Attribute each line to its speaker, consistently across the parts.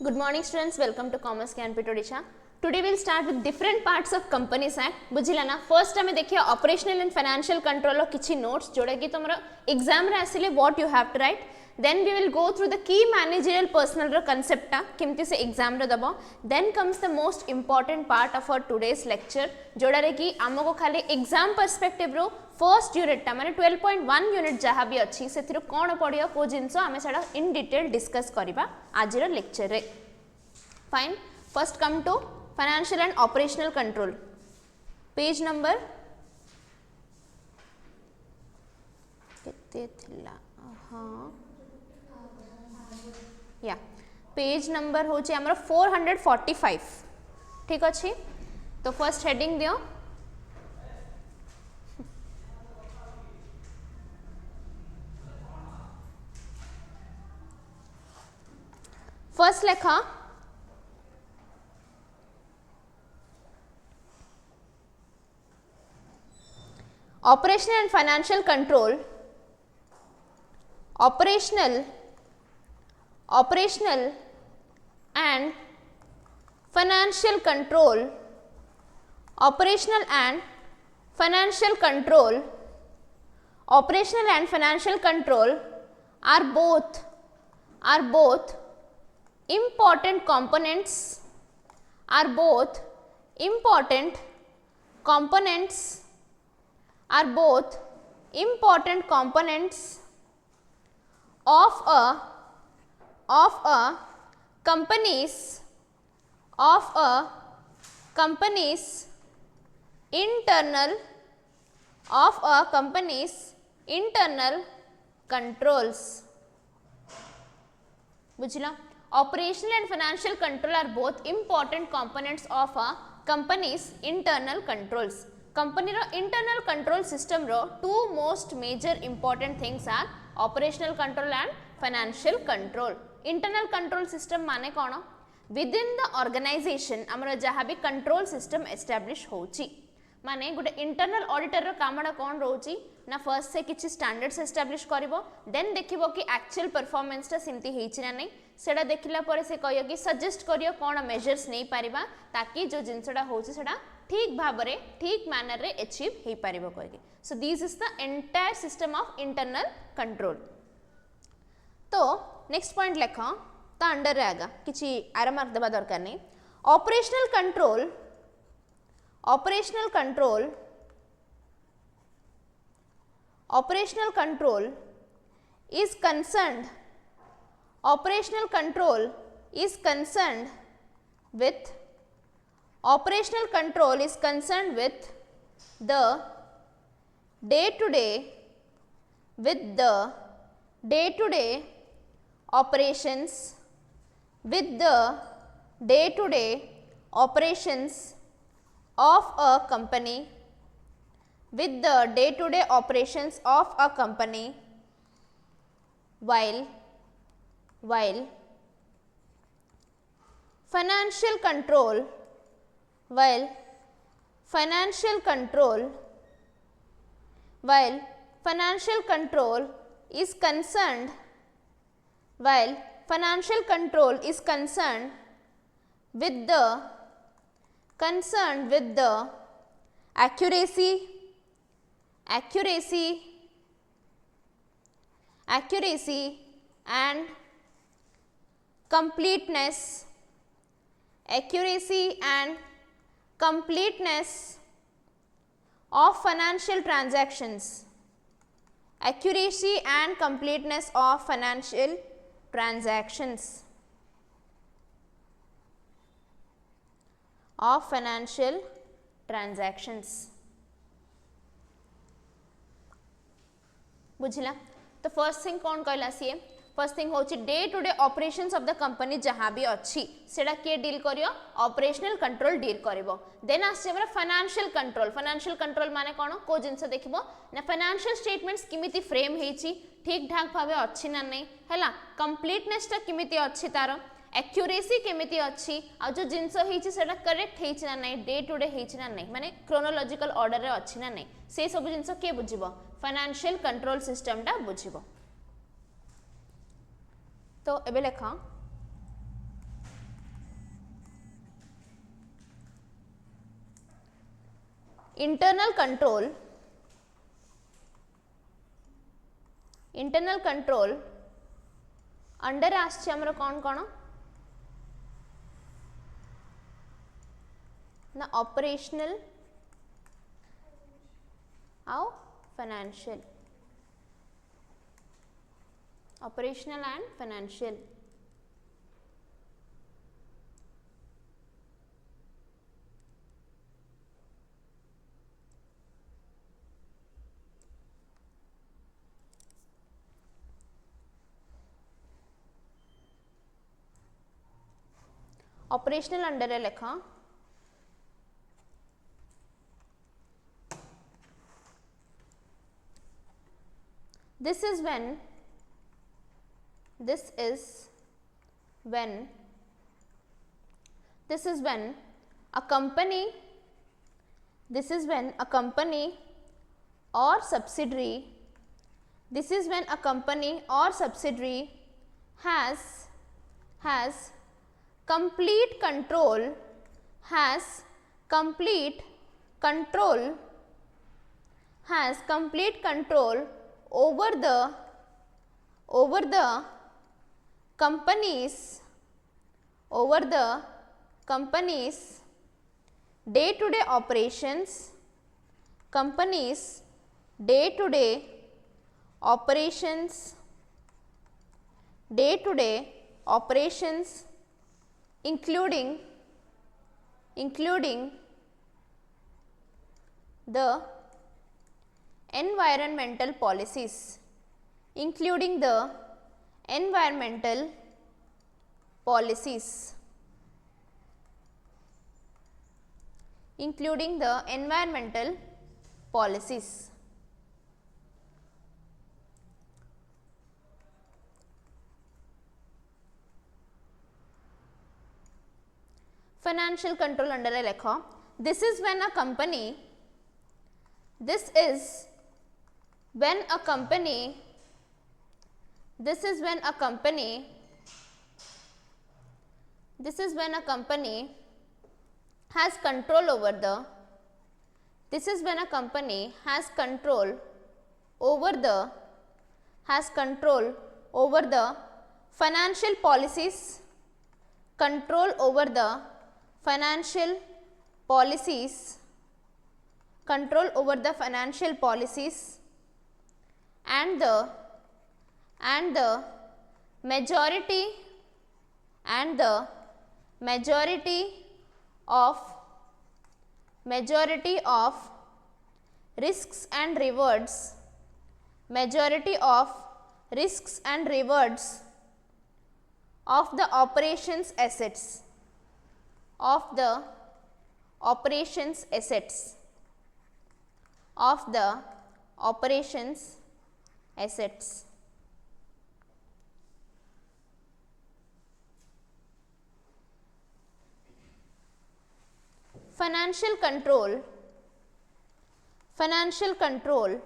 Speaker 1: Good morning students, welcome to Commerce Canpit Odisha. Today we will start with different parts of Companies Act. बुझिला ना first आमे देखिए operational and financial control रो किछि notes जोड़ा कि तुमरा exam रे आसिले what you have to write. Then we will go through the key managerial personnel row concept टा किमती से exam रे दबो. Then comes the most important part of our today's lecture जोड़ा रे कि आमको खाली exam perspective row first unit टा माने 12.1 यूनिट जहाँ भी अच्छी से कौन पड़ियो को जिनस आमे सेटा इन डिटेल डिस्कस करिबा आज रो लेक्चर रे. Fine, first come to financial and operational control. Page number केते थिला हां या पेज नंबर होचे हमर 445. ठीक अछि, तो फर्स्ट हेडिंग दियो. फर्स्ट लेखा operational and financial control. Operational and financial control. Operational and financial control. Operational and financial control are both important components. Are both important components. Are both important components of a company's internal controls. बुझिला, operational and financial control are both important components of a company's internal controls. Company रो internal control system रो two most major important things are operational control and financial control. Internal control system माने कोन, within the organisation हमर जहाँ भी control system establish होची. माने गोटे इंटरनल ऑडिटर रो कामडा कोन रहउची ना फर्स्ट से किछि स्टैंडर्ड्स एस्टैब्लिश करिवो, देन देखिवो कि एक्चुअल परफॉर्मेंस ता सिमती हेछि ना नै, सेडा देखिला परे से कहियो कि सजेस्ट करियो कोन मेजर्स नै पारिबा ताकि जो जिंसडा होछि सेडा ठीक भाबरे ठीक मैनर रे अचीव हे पारिबो कहि. So this is the entire system of internal control. तो नेक्स्ट पॉइंट लेखा ता अंडर रे आगा किछि आर मार्क देबा दरकार नै. Operational control is concerned with the day to day operations of a company, while financial control is concerned with the accuracy and completeness of financial transactions. Accuracy and completeness of financial transactions. बुझिला, तो first thing कौन कहला सी, first thing होची day to day operations of the company जहाँ भी अच्छी सेटा किए डील करियो, ऑपरेशनल कंट्रोल डील करिवो. देन आसे हमरा फाइनेंशियल कंट्रोल माने कोन को जिंस देखिबो ना फाइनेंशियल स्टेटमेंट्स किमिति फ्रेम हेची ठीक ठाक भाबे अच्छी ना नै हैला, कंप्लीटनेस ता किमिति अच्छी तारो, एक्यूरेसी केमिति अच्छी आ जो जिंस हेछि सेटा करेक्ट हेछि ना नै, डे टू डे हेछि ना नै, माने क्रोनोलॉजिकल ऑर्डर रे अच्छी ना नै, से सब जिंस के बुझिबो फाइनेंशियल कंट्रोल सिस्टम टा बुझिबो. तो एबे लेखा internal control अंडर आछे हमर कौन कौन ना ऑपरेशनल आउ financial operational and financial operational under है लेखा this is when a company or subsidiary has complete control over the company's day-to-day operations, including the environmental policies, Financial control under a lekha. This is when a company has control over the financial policies, and the majority of risks and rewards of the operations assets. Financial control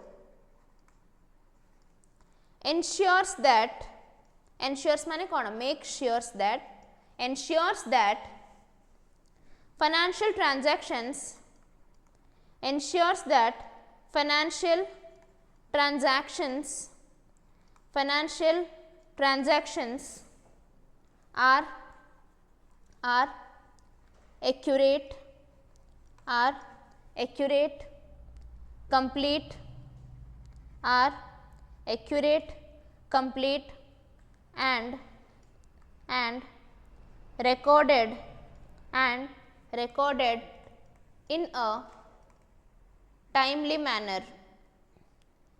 Speaker 1: ensures that financial transactions are accurate, complete and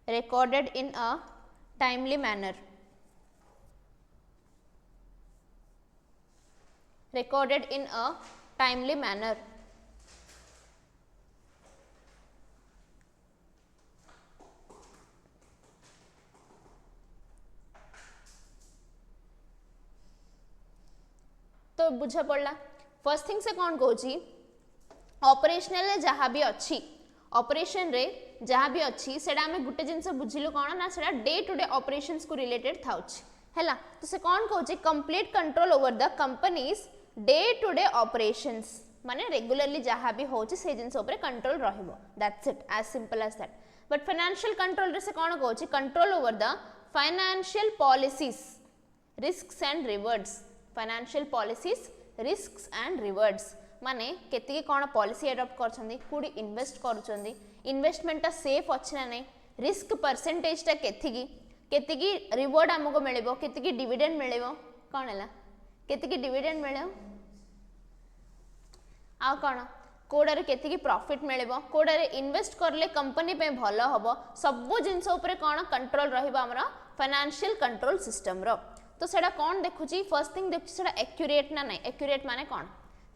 Speaker 1: recorded in a timely manner. तो बुझा पड़ला first thing से कौन कहूँ operational जहाँ भी अच्छी operation रे जहाँ भी अच्छी सेटा आमे गुटे जिनस बुझिलु कौन ना सेटा डे टू डे ऑपरेशंस को रिलेटेड थाउची हैला तो से कौन कहूँ complete control over the company's day to day operations माने रेगुलरली जहाँ भी हो से जिन कंट्रोल रहिबो that's it as simple as that but financial control रे से कौन कहूँ control over the financial policies risks and rewards financial policies risks and rewards माने केतिकी कौन पॉलिसी एडॉप्ट करछंदी कुडी इन्वेस्ट करूछंदी इन्वेस्टमेंट सेफ अछि ना नहीं रिस्क परसेंटेज टा केतिकी रिवॉर्ड हमको मिलिबो केतिकी डिविडेंड मिलिबो कौन है केतिकी डिविडेंड मिलिबो आ कौन कोडारे केतिकी प्रॉफिट मिलिबो कोडारे इन्वेस्ट करले कंपनी पे भलो हबो सबो जिंस ऊपर कौन कंट्रोल रहिबो हमरा फाइनेंशियल कंट्रोल सिस्टम रो तो सेटा कौन देखुची फर्स्ट थिंग देखुची सेटा एक्यूरेट ना नहीं एक्यूरेट माने कौन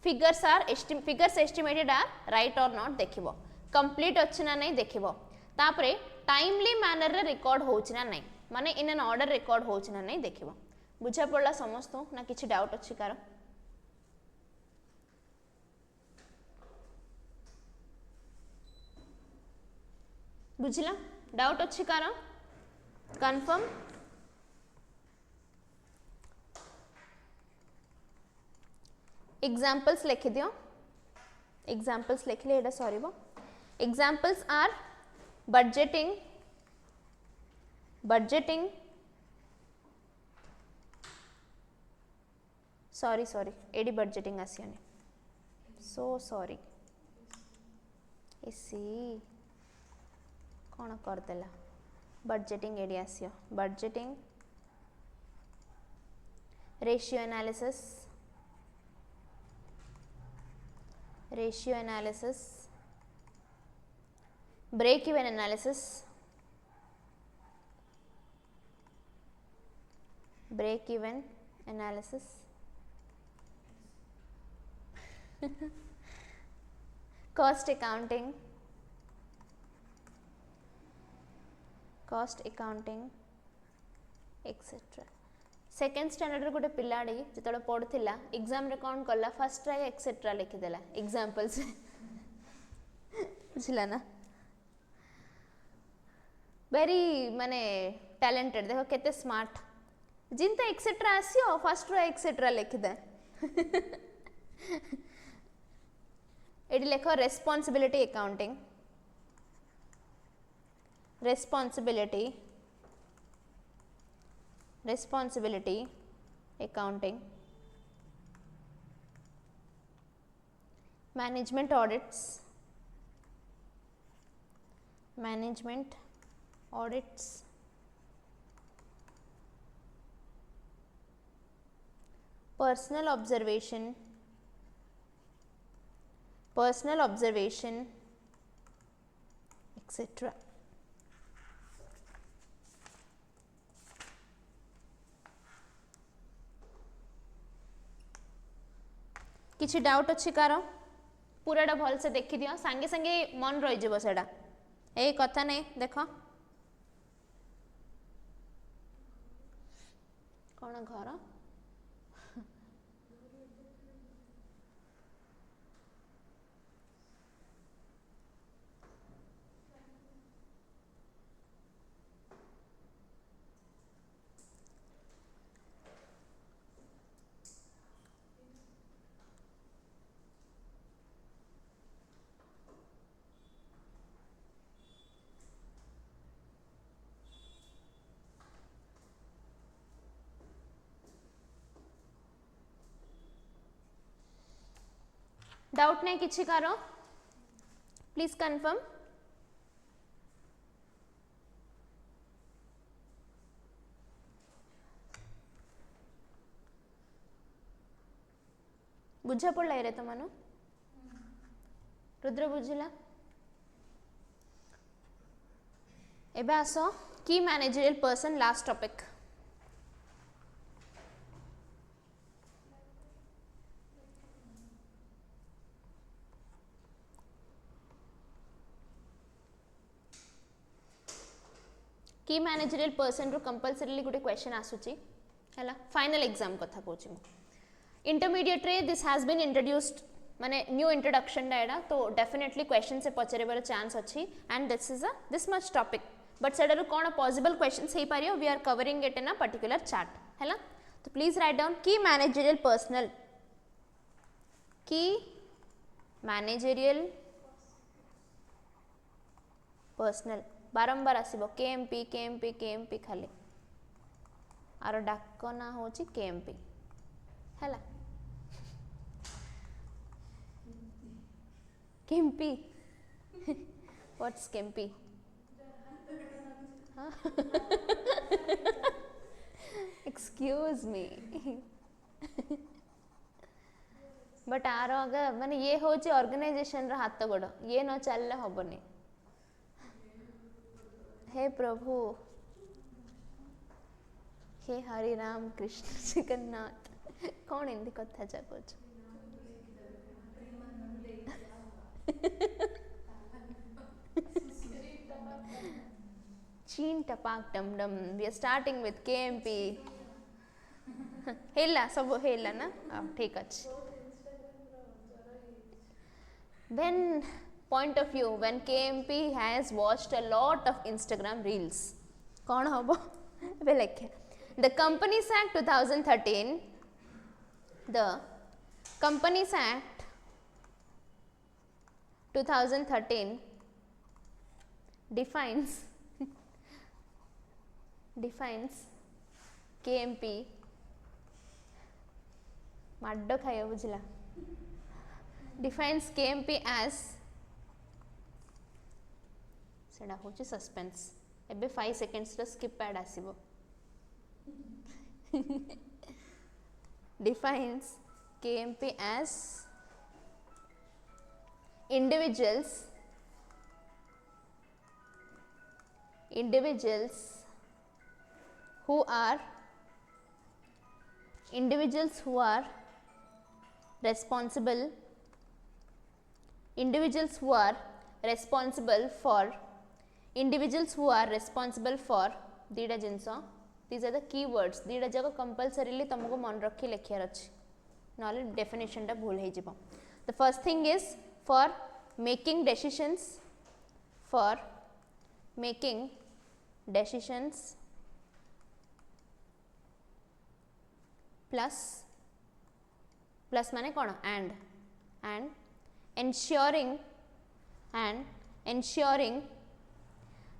Speaker 1: फिगर्स एस्टिमेटेड आर राइट और नॉट देखिबो कंप्लीट अछि ना नहीं देखिबो तापरे टाइमली मैनर रे रिकॉर्ड होछि ना नहीं माने इन एन ऑर्डर रिकॉर्ड होछि ना नहीं देखिबो बुझा पड़ला समस्त ना किछि डाउट अछि कार बुझला डाउट अछि कार कंफर्म एग्जांपल्स लिख दियो एग्जांपल्स लिखले एटा सरीबो एग्जांपल्स आर budgeting sorry एडी budgeting आसियानी so sorry इसी कौन कर देला budgeting एडी आसियो budgeting ratio analysis break even analysis cost accounting etc second standard रे गोटे पिलाड़ी जिते पढ़ुला एग्जाम रे कौन कला फर्स्ट ट्राई एक्सेट्रा लिखिदेला एग्जांपल्स बुझला ना वेरी माने टैलेंटेड देखो केते स्मार्ट जिन तो एक्सेट्रा आसियो फर्स्ट रो एक्सेट्रा लिखि दे एडी लेखो responsibility accounting management audits personal observation etc किछि डाउट अछि कार पूराटा भल से देखि दियो संगे संगे मन रहि जेबो सेडा ए कथा नै देखो कोन घर डाउट नहीं किछि करो प्लीज कंफर्म बुझा पड़ला रे तो मानो रुद्र बुझिला एबे आसो की मैनेजरियल पर्सन लास्ट टॉपिक की मैनेजरियल पर्सन रो कंपलसरीली गोटे क्वेश्चन आसुची हैला फाइनल एग्जाम कथा कहूँ इंटरमीडिएट रे दिस हैज बीन इंट्रोड्यूस्ड माने न्यू इंट्रोडक्शन डायडा तो डेफिनेटली क्वेश्चन से पचरेबार चांस अच्छी and this much topic but सेडा कौन पॉसिबल क्वेश्चंस हे पारियो we are covering it in a particular chart हैला तो प्लीज राइट डाउन की मैनेजरियल मैनेजेरियल पर्सनल बारंबार आसीबो केएमपी केएमपी केएमपी खाली आरो डाक ना होची केएमपी हैला KMP what's KMP excuse me but आर अगर माने ये होची ऑर्गेनाइजेशन रा हाथ गोड़ ये न चलले हबनी हे प्रभु हे हरि राम कृष्ण जगन्नाथ कौन हिंदी कथा जाकोच चीन टपाक डम डम we are starting with KMP हेला सब हेला ना ठीक अच्छे when point of view when KMP has watched a lot of Instagram reels कौन होबो बे लिखे the Companies Act 2013 the Companies Act 2013 defines KMP माड्डो खायो बुझला defines KMP as सेडा होची सस्पेंस एबे 5 सेकंड्स रो स्किप ऐड आसीबो defines KMP as individuals who are responsible for दीटा जिनस these are the keywords दीटा जगह कंपलसरीली तुमको मन रखी लिखियार अछि नॉले डेफिनेशन टा भूल हे जिवो the first thing is for making decisions plus माने कोन and ensuring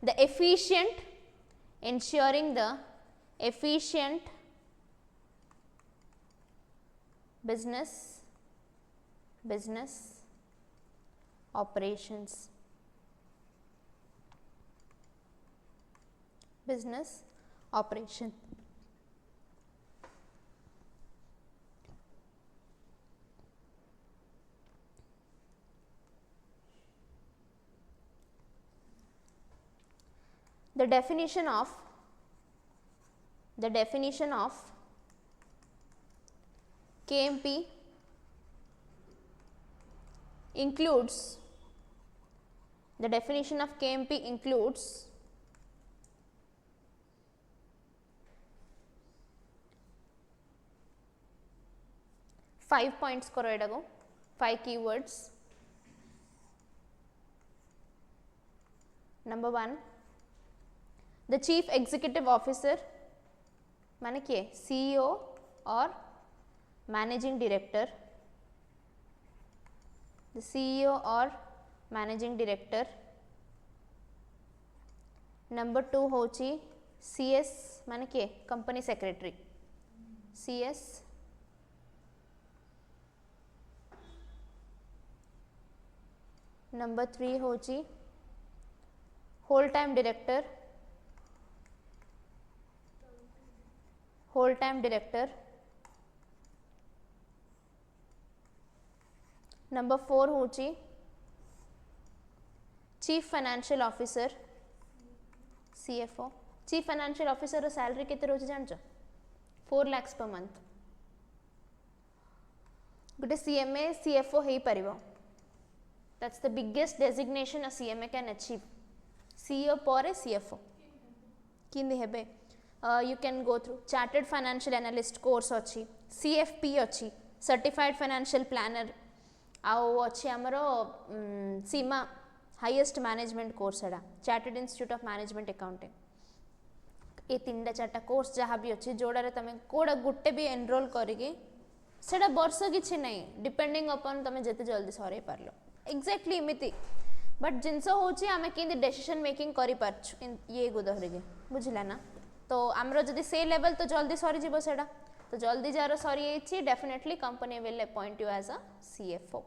Speaker 1: the efficient business operations the definition of KMP includes 5 points करो एटा को 5 keywords number 1 the chief executive officer माने किए CEO और managing director the CEO और managing director number 2 होची CS माने किए company secretary CS number 3 होची whole time director number 4 होची chief financial officer CFO chief financial officer रो सैलरी केते रोज जानचो 4 lakhs per month Gute CMA CFO hay परिबो that's the biggest designation a CMA can achieve CEO पर CFO किंदी हेबे you can go through chartered financial analyst course अच्छी CFP अच्छी certified financial planner आउ अच्छी हमरो सीमा highest management course एडा chartered institute of management accounting ये तीनटा चारटा कोर्स जहाँ भी अच्छी जोड़ा रे तमें कोड़ा गुट्टे भी एनरोल करिके सेटा वर्ष किसी नहीं डिपेंडिंग अपन तुम जिते जल्दी सर पार एक्जाक्टली इमिति बट जिनस हूँ आम कि डिसीजन मेकिंग कर ये को धरिके बुझला ना तो आमर जदि से लेवल तो जल्दी सरीज सेटा तो जल्दी जार सरी definitely company will appoint you as a CFO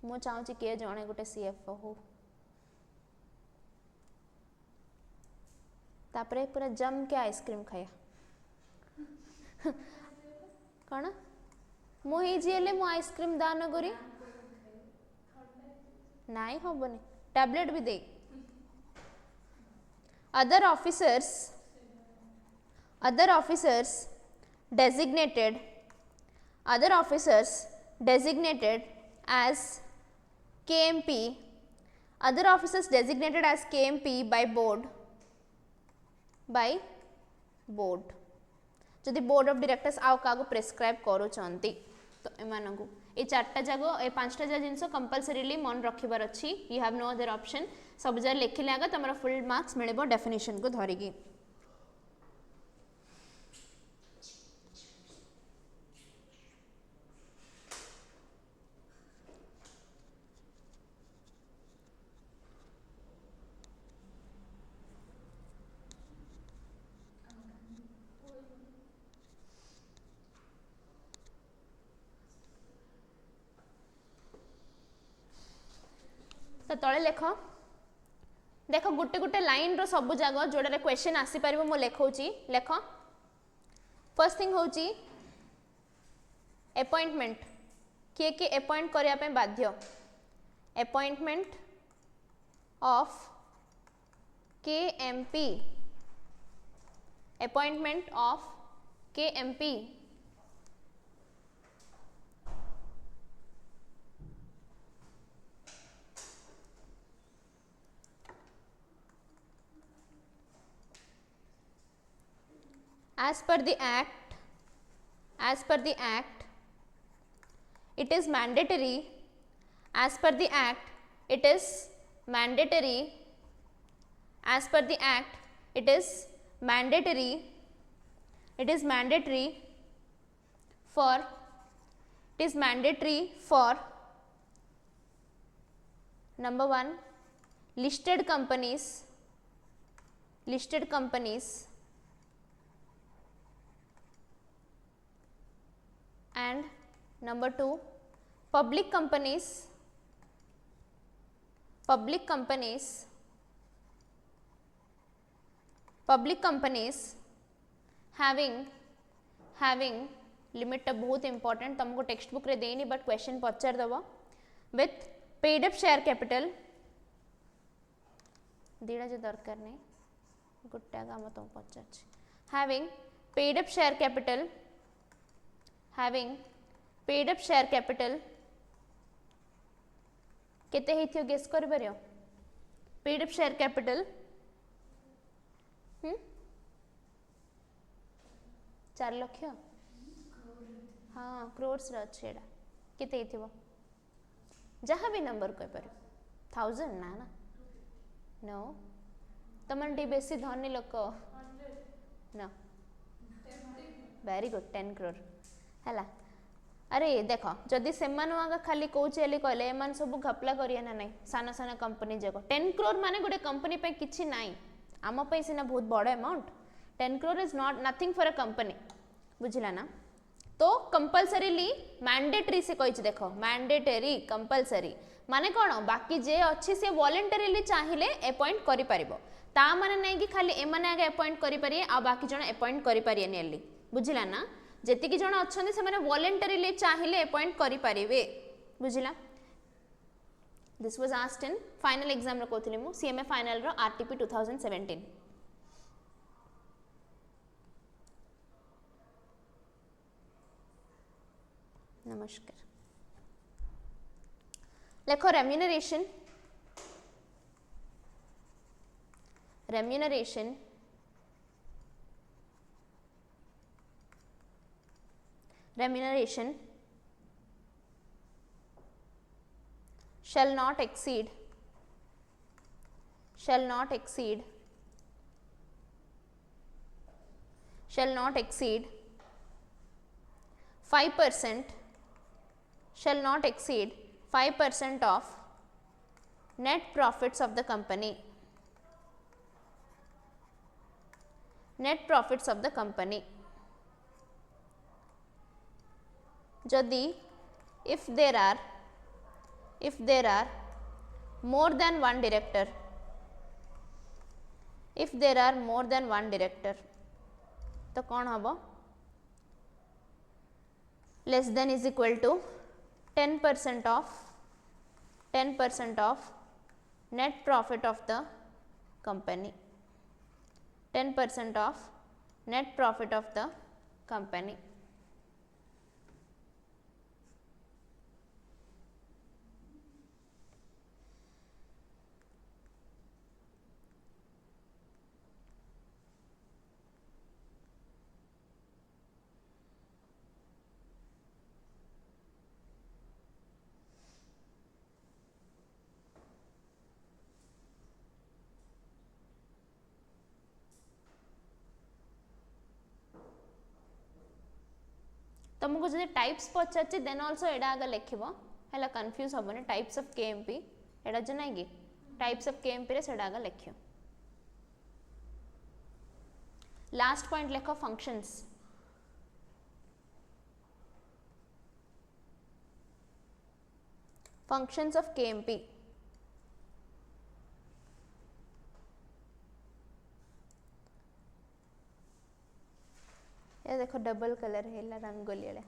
Speaker 1: मु चाहूँगी किए जड़े गोटे सीएफओ हो तापरे पूरा जम के आइसक्रीम खाया कौन मुझे मु आइसक्रीम दान करी नाई हेनी टैबलेट भी the other officers designated as KMP other officers designated as KMP by board जदि बोर्ड ऑफ डायरेक्टर्स आउ का प्रेस्क्राइब करूँगी तो एमान को ये चार्टा जाग ये पांचटा जा जिनस कंपलसरीली मन रखिबार अच्छी you have no other option सब जगह लिखिले आगे तुम फुल मार्क्स मिले डेफिनेशन को धरिकी तो तले लेख देख गोटे गोटे लाइन रो सब जगह जोड़े क्वेश्चन आसीपर मु लिखौची लेख फर्स्ट थिंग हूँ अपॉइंटमेंट किए किए अपॉइंट करने बाध्य appointment of KMP appointment of KMP as per the act it is mandatory as per the act it is mandatory as per the act it is mandatory for number 1 listed companies and number 2 public companies having limit बहुत important तुमको text book रे देनी but question पचार दब with paid up share capital दीटा जो दरकार नहीं गोटे काम तुम पचार having paid up share capital केते हेथियो गेस कर परियो paid up share capital 4 lakh हाँ क्रोर्स अच्छे एटा केते हेथियो जहाँ भी नंबर कह पर 1000 ना ना नो तमन टी बेसी धनी लोक नो वेरी गुड 10 crore हैला अरे देख जदि से खाली कौचे कहले एम सब घपला करिए ना नहीं सान सान कंपनी जाक 10 crore माने गोटे कंपनी पे किछि नाई आम पे सीना बहुत बड़ amount 10 crore is not nothing for a company बुझला ना तो कंपलसरीली मैंडेटरी से कही देख मैंडेटरी कंपलसरी माने कौन बाकी जे अच्छी से वॉलंटरीली चाहिए अपॉइंट करि परिबो ता माने नहीं कि खाली एमाने आगे अपॉइंट करि परिए आ बाकी जण अपॉइंट करि परिए नेली बुझला ना जेतिकी जण अछंदी से माने वॉलंटरीली चाहिए अपॉइंट करि परिबे बुझला this was asked in final exam रो कोथिले मु सीएमए फाइनल रो आरटीपी 2017 नमस्कार लेखो remuneration shall not exceed 5 5% shall not exceed 5% of net profits of the company. Net profits of the company. Jodi if there are more than one director, if there are more than one director, तो कौन हबो? Less than is equal to 10% of net profit of the company. 10% of net profit of the company. तुमको जो types पचार then also एडा आगे लिखब है confuse हेनी टाइप्स ऑफ केएमपी एडा जो ना कि टाइप्स ऑफ केएमपी रे सेडा आगे लिख लास्ट पॉइंट लिख फंक्शंस फंक्शंस ऑफ केएमपी ये देखो डबल कलर है रंगोली वाले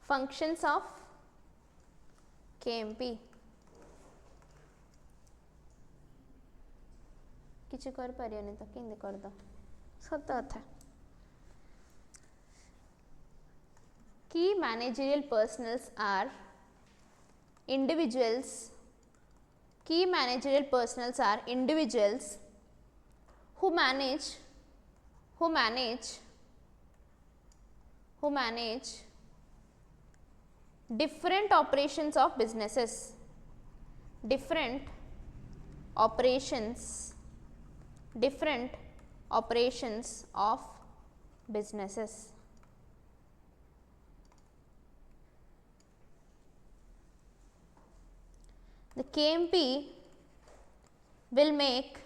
Speaker 1: फंक्शंस ऑफ केएमपी किसी कर परियोनी तो केंदे कर दो सत कथा की managerial personnels are individuals key managerial personnels are individuals who manage different operations of businesses, different operations of businesses. The KMP will make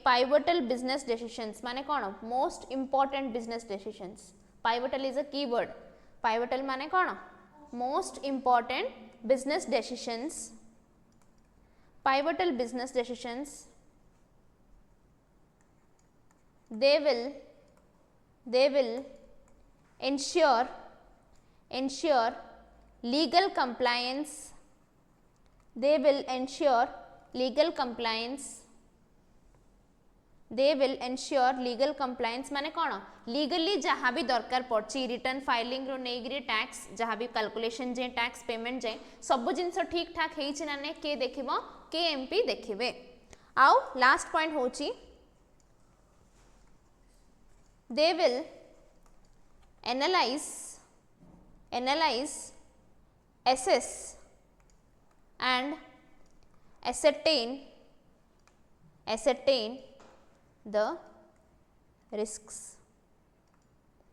Speaker 1: pivotal business decisions. माने कौन most important business decisions. Pivotal is a keyword. Pivotal माने कौन most important business decisions. Pivotal business decisions. They will ensure legal compliance. They will ensure legal compliance माने कौन legally जहाँ भी दरकार पड़ी रिटर्न फाइलिंग रो नेगरी टैक्स जहाँ भी कैलकुलेशन जे टैक्स पेमेंट जे सब जिनस ठीक ठाक हेछि ना ने के देखिबो केएमपी देखिबे आउ लास्ट पॉइंट होछि they will analyze assess and ascertain the risks.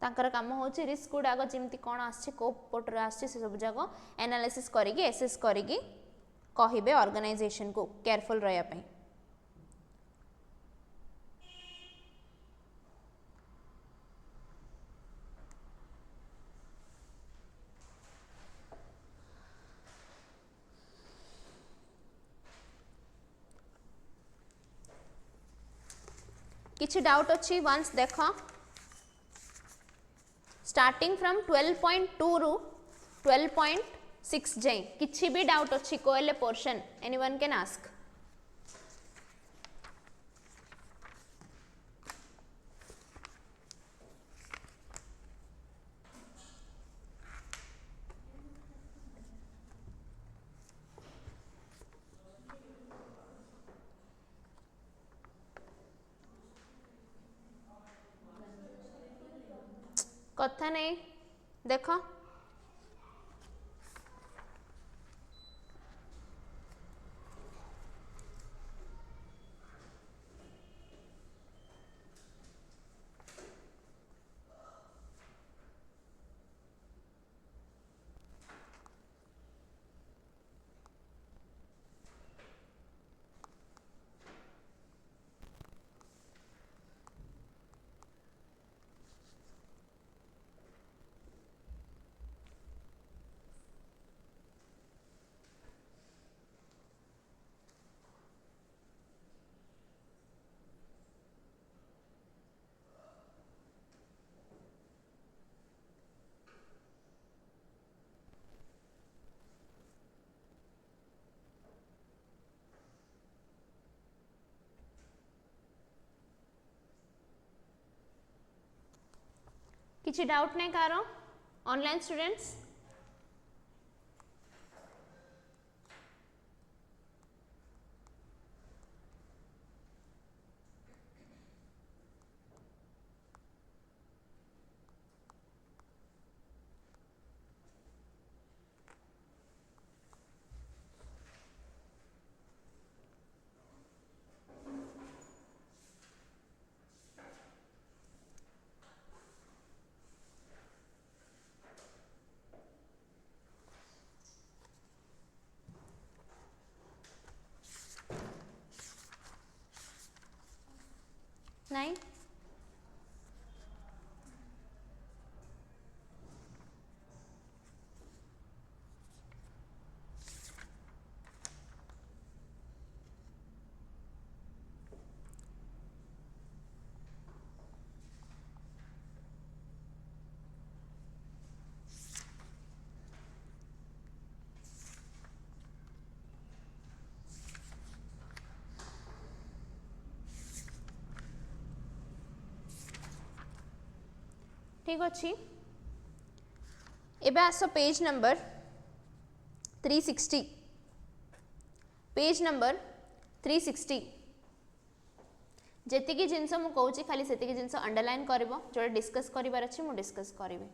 Speaker 1: तांकर काम होछि रिस्क गुडाक जेमती कोन आछि को पोटर आछि से सब जागो एनालिसिस करिकि एसेस करिकि कहिबे ऑर्गेनाइजेशन को केयरफुल रहया पई. किछि डाउट अछि वंस देखो स्टार्टिंग फ्रॉम 12.2 रु 12.6 जाए किछि भी डाउट अछि कोएले पोर्शन एनीवन कैन आस्क. कथा नहीं देख किसी डाउट नहीं कार ऑनलाइन स्टूडेंट्स? नहीं ठीक अच्छी। एबे आस पेज नंबर 360 पेज नंबर 360 जेतिकी जिनस मु कहूँ खाली सेतिकी जिनस अंडरलाइन करिवो जोटा डिस्कस करिवार अछि मु डिस्कस करिवे।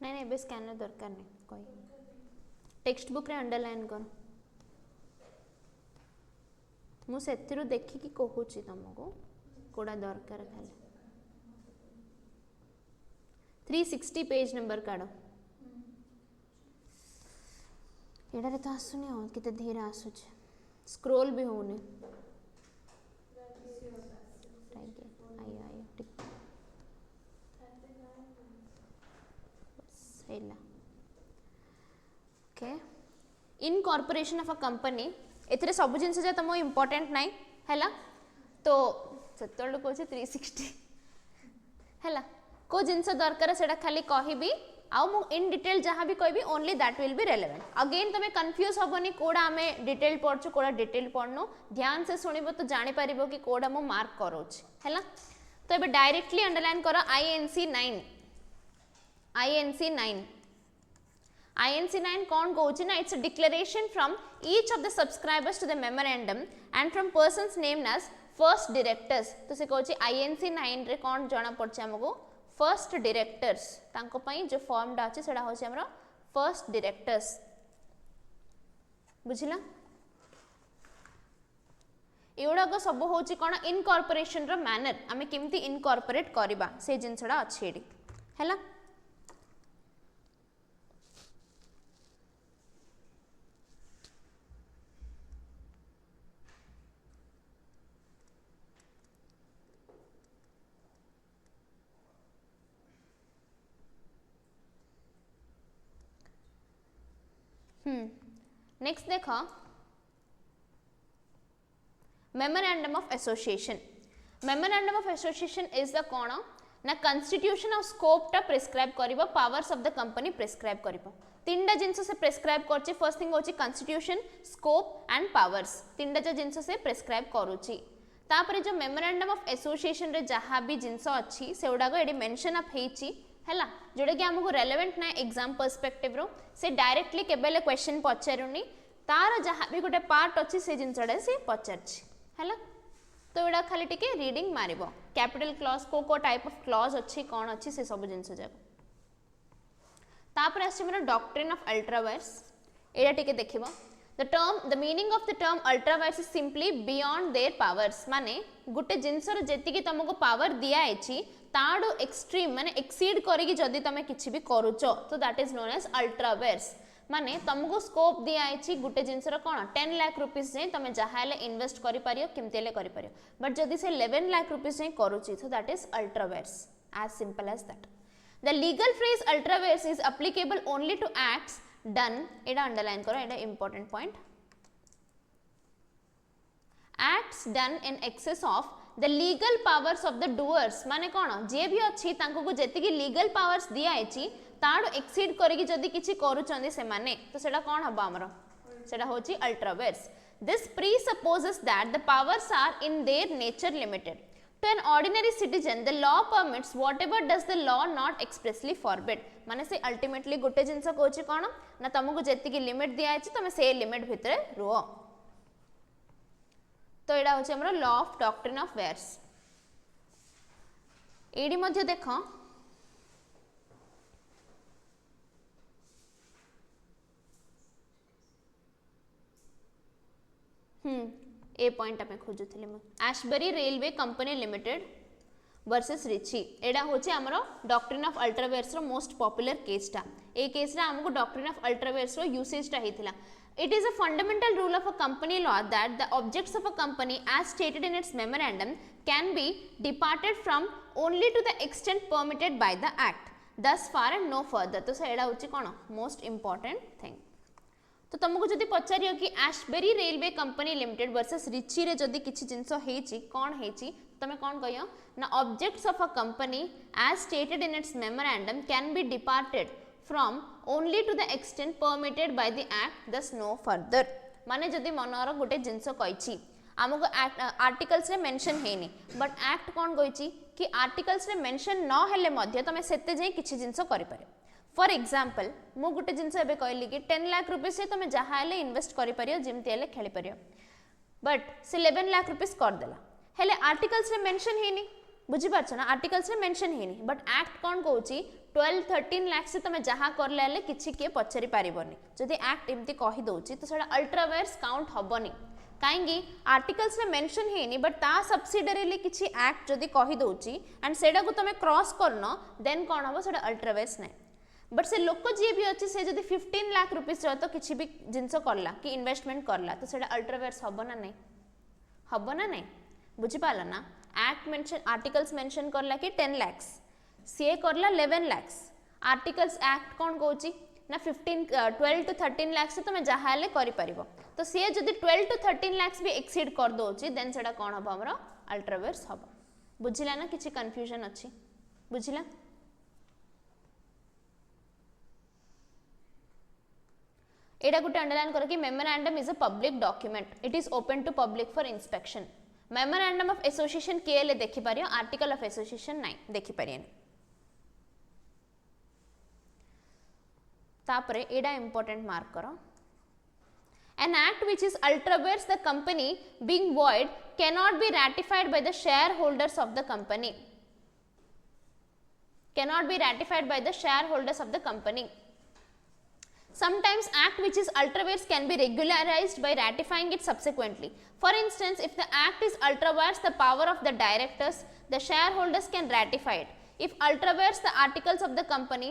Speaker 1: नहीं नहीं बस स्कैनर दरकार नहीं कोई टेक्स्ट बुक रे अंडरलाइन कर मु सेथिरु देखिकी कहूची तुमको कोडा दरकार खाली 360 पेज नंबर काढ एडारे तो आसुनी हो किते धीरे आसुछ स्क्रॉल भी होने आयो आयो ठीक okay incorporation of a company एथरे सब जिनस जे तुम इम्पोर्टेंट नहीं हैला तो सेतल को 360 हैला को जिनस दरकार सेटा खाली कहबी आउ मु इन डिटेल जहाँ भी कहबी only that will be relevant again तुम कंफ्यूज हबनी कोडा आमे डिटेल पढ़छु कोडा डिटेल पढ़नु ध्यान से सुनिबो तो जानि परिबो कि कोडा मु मार्क करोछि हैला तो एबे डायरेक्टली अंडरलाइन करो INC 9 कौन कहूँ ना it's a declaration from each of the subscribers to the memorandum and from persons named as first directors तो से कहूँ INC 9 रे कौन जना पड़ছে हमको फर्स्ट डायरेक्टर्स तांको पई जो फॉर्म डा अछि सेडा होछि हमरो फर्स्ट डायरेक्टर्स बुझिला एउडाक सब होछि कोन इनकॉर्पोरेशन रो मैनर आमे केमती इनकॉर्पोरेट करबा से जिनसडा अछि एडी हैला नेक्स्ट देखो memorandum of association memorandum of association is the कोन ना कॉन्स्टिट्यूशन ऑफ स्कोप टा प्रिस्क्राइब करिवो powers of the company prescribe करिवो तीनटा जिंस से प्रिस्क्राइब करछि फर्स्ट थिंग होछि कॉन्स्टिट्यूशन स्कोप एंड पावर्स तीनटा जिंस से प्रिस्क्राइब करूछि तापरे जो मेमोरेंडम ऑफ एसोसिएशन रे जहाँ भी जिंस अछि सेउडा को एडी मेंशन अप हेछि हैला जोडे कि हमको रेलेवेंट ना एग्जाम पर्सपेक्टिव रो से डायरेक्टली केबेले क्वेश्चन पचारुनी तार जहाँ भी गोटे पार्ट अच्छी से जिनसडा से पचारछि हैला तो एडा खाली टिके रीडिंग मारिबो कैपिटल क्लॉज को टाइप ऑफ क्लॉज अच्छी कौन अच्छी से सब जिनस जाक तापर आछि हमर डॉक्ट्रिन ऑफ अल्ट्रावायर्स एटा टिके देखिबो the meaning of the term ultrawires is simply beyond their powers माने गुटे जिनसर जेतिकी तुमको पावर दिया आइछि ताडो एक्सट्रीम माने एक्सीड करिकी जदी तमे किछि भी करूचो तो that is known as ultra vires माने तुमको स्कोप दिया आइछि गुटे जिनसर कोन 10 लाख रुपीस जे तमे जहाले इन्वेस्ट करि पारियो किमतेले करि पारियो बट जदी से 11 लाख रुपीस जे करूची तो that is ultra vires as simple as that. The legal phrase ultrawares is applicable only to acts done Etah underline करो एटा important point acts done in excess of the legal powers of the doers माने कोन जे भी अछि तांको को जेति की legal powers दिया आइछि ताडो exceed करिकी जदी किछि करूचंदी से माने तो सेटा कोन हबो हमरो सेटा होछि ultra vires this presupposes that the powers are in their nature limited. To an ordinary citizen, the law permits whatever does the law not expressly forbid. माने से ultimately गुटे जिनस कोछि कोन ना तुमको जेति की लिमिट दिया आछि तमे से लिमिट भितरे रुओ तो एडा होछि हमरो law of doctrine of vires एडी मध्ये देखो ए पॉइंट आपे खोजुथिले म Ashbury railway company limited versus Riche एडा होचे हमरो डॉक्ट्रिन ऑफ अल्ट्रावायर्स रो मोस्ट पॉपुलर केस टा ए केस रा हमको डॉक्ट्रिन ऑफ अल्ट्रावायर्स रो यूसेज टा हेतिला it is a fundamental rule of a company law that the objects of a company as stated in its memorandum can be departed from only to the extent permitted by the act thus far and no further तो एडा होची कोन most important thing तो तुमको जदि पचारियो कि Ashbury railway company limited versus Riche रे जदि किछि जिंसो हेची कोन हेची तमे कोन कहियो ना objects of a company as stated in its memorandum can be departed from only to the extent permitted by the act thus no further माने जदि मनर गोटे जिंसो कहिछि हमको आर्टिकल्स रे मेंशन हेनी बट एक्ट कोन कहिछि कि आर्टिकल्स रे मेंशन न हेले मध्ये तमे सेते जे किछि जिंसो करि पारे फॉर एग्जांपल मु गोटे जिंसो एबे कहली कि 10 लाख रुपीस से तमे जहा हेले इन्वेस्ट करि पारियो जिमते हेले खेली पारियो बट से 11 लाख रुपीस कर देला हेले आर्टिकल्स रे मेंशन हेनी बुझी पारछ ना आर्टिकल्स रे मेंशन हेनी बट एक्ट कोन कहउची 12-13 लाख से तमे जहा करले हेले किछि के पचरी पारिबोनी जदि एक्ट एमती कहि दोची तो सेडा अल्ट्रावायर्स काउंट हबोनी काहेंगी आर्टिकल्स रे मेंशन हेनी बट ता सब्सिडियरीली किछि एक्ट जदि कहि दोची एंड सेडा को तमे क्रॉस करनो देन कोन हबो सेडा अल्ट्रावायर्स नै बट से लोक जे भी अछि से जदि 15 लाख रुपीस रो तो किछि भी जिंसो करला कि इन्वेस्टमेंट करला तो सेडा अल्ट्रावायर्स हबो ना नै बुझी पाला ना एक्ट मेंशन आर्टिकल्स मेंशन करला कि 10 लाख सी करला 11 लाख आर्टिकल्स एक्ट कोन कहउची ना 12 to 13 लाख से तमे जहा हेले करि परिबो तो सी जदि 12 to 13 लाख भी एक्सीड कर दोची देन सेडा कोन हबो हमरो अल्ट्रावायर्स हबो बुझिला ना किछि कंफ्यूजन अछि बुझिला एडा गुटे अंडरलाइन करो कि memorandum is a public document it is open to public for inspection memorandum of association केले देखि पारियो आर्टिकल ऑफ एसोसिएशन नै देखि पारियन तापरे एडा इंपोर्टेंट मार्क करो an act which is ultrawares the company being void cannot be ratified by the shareholders of the company Sometimes act which is ultrawares can be regularized by ratifying it subsequently. For instance, if the act is ultrawares the power of the directors, the shareholders can ratify it. If ultrawares the articles of the company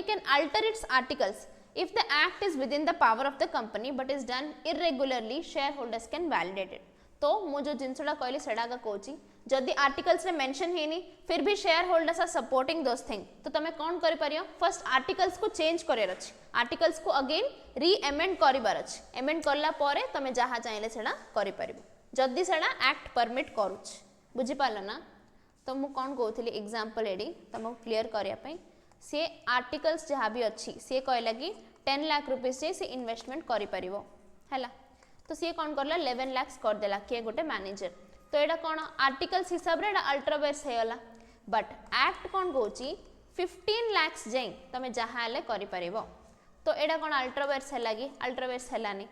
Speaker 1: can alter its articles. If the act is within the power of the company but is done irregularly, shareholders can validate it. तो मु जो जिनसडा कहली सेडा का कोची जदि articles रे mention हेनी फिर भी shareholders are supporting those thing तो तमे कोन करि परियो फर्स्ट आर्टिकल्स को चेंज करेर अछि आर्टिकल्स को अगेन री एमेंड करिबार अछि एमेंड करला परे तमे जहा चाहिले सेडा करि परिबो जदि सेडा एक्ट परमिट करूछ बुझी पालो ना तो मु कोन कहउथली एग्जांपल एडी तमो क्लियर करिया पई से आर्टिकल्स जहा भी अछि से कहला कि 10 लाख रुपीस से इन्वेस्टमेंट करि परिबो हैला तो सी कौन करला 11 लाख कर देला के गोटे मैनेजर तो एडा कोन आर्टिकल्स हिसाब रे एडा अल्ट्रावायर्स हेला बट एक्ट कोन कहउची 15 लाख जे तमे जहा हेले करि परिबो तो एडा कोन अल्ट्रावायर्स हेला कि अल्ट्रावायर्स हेलानी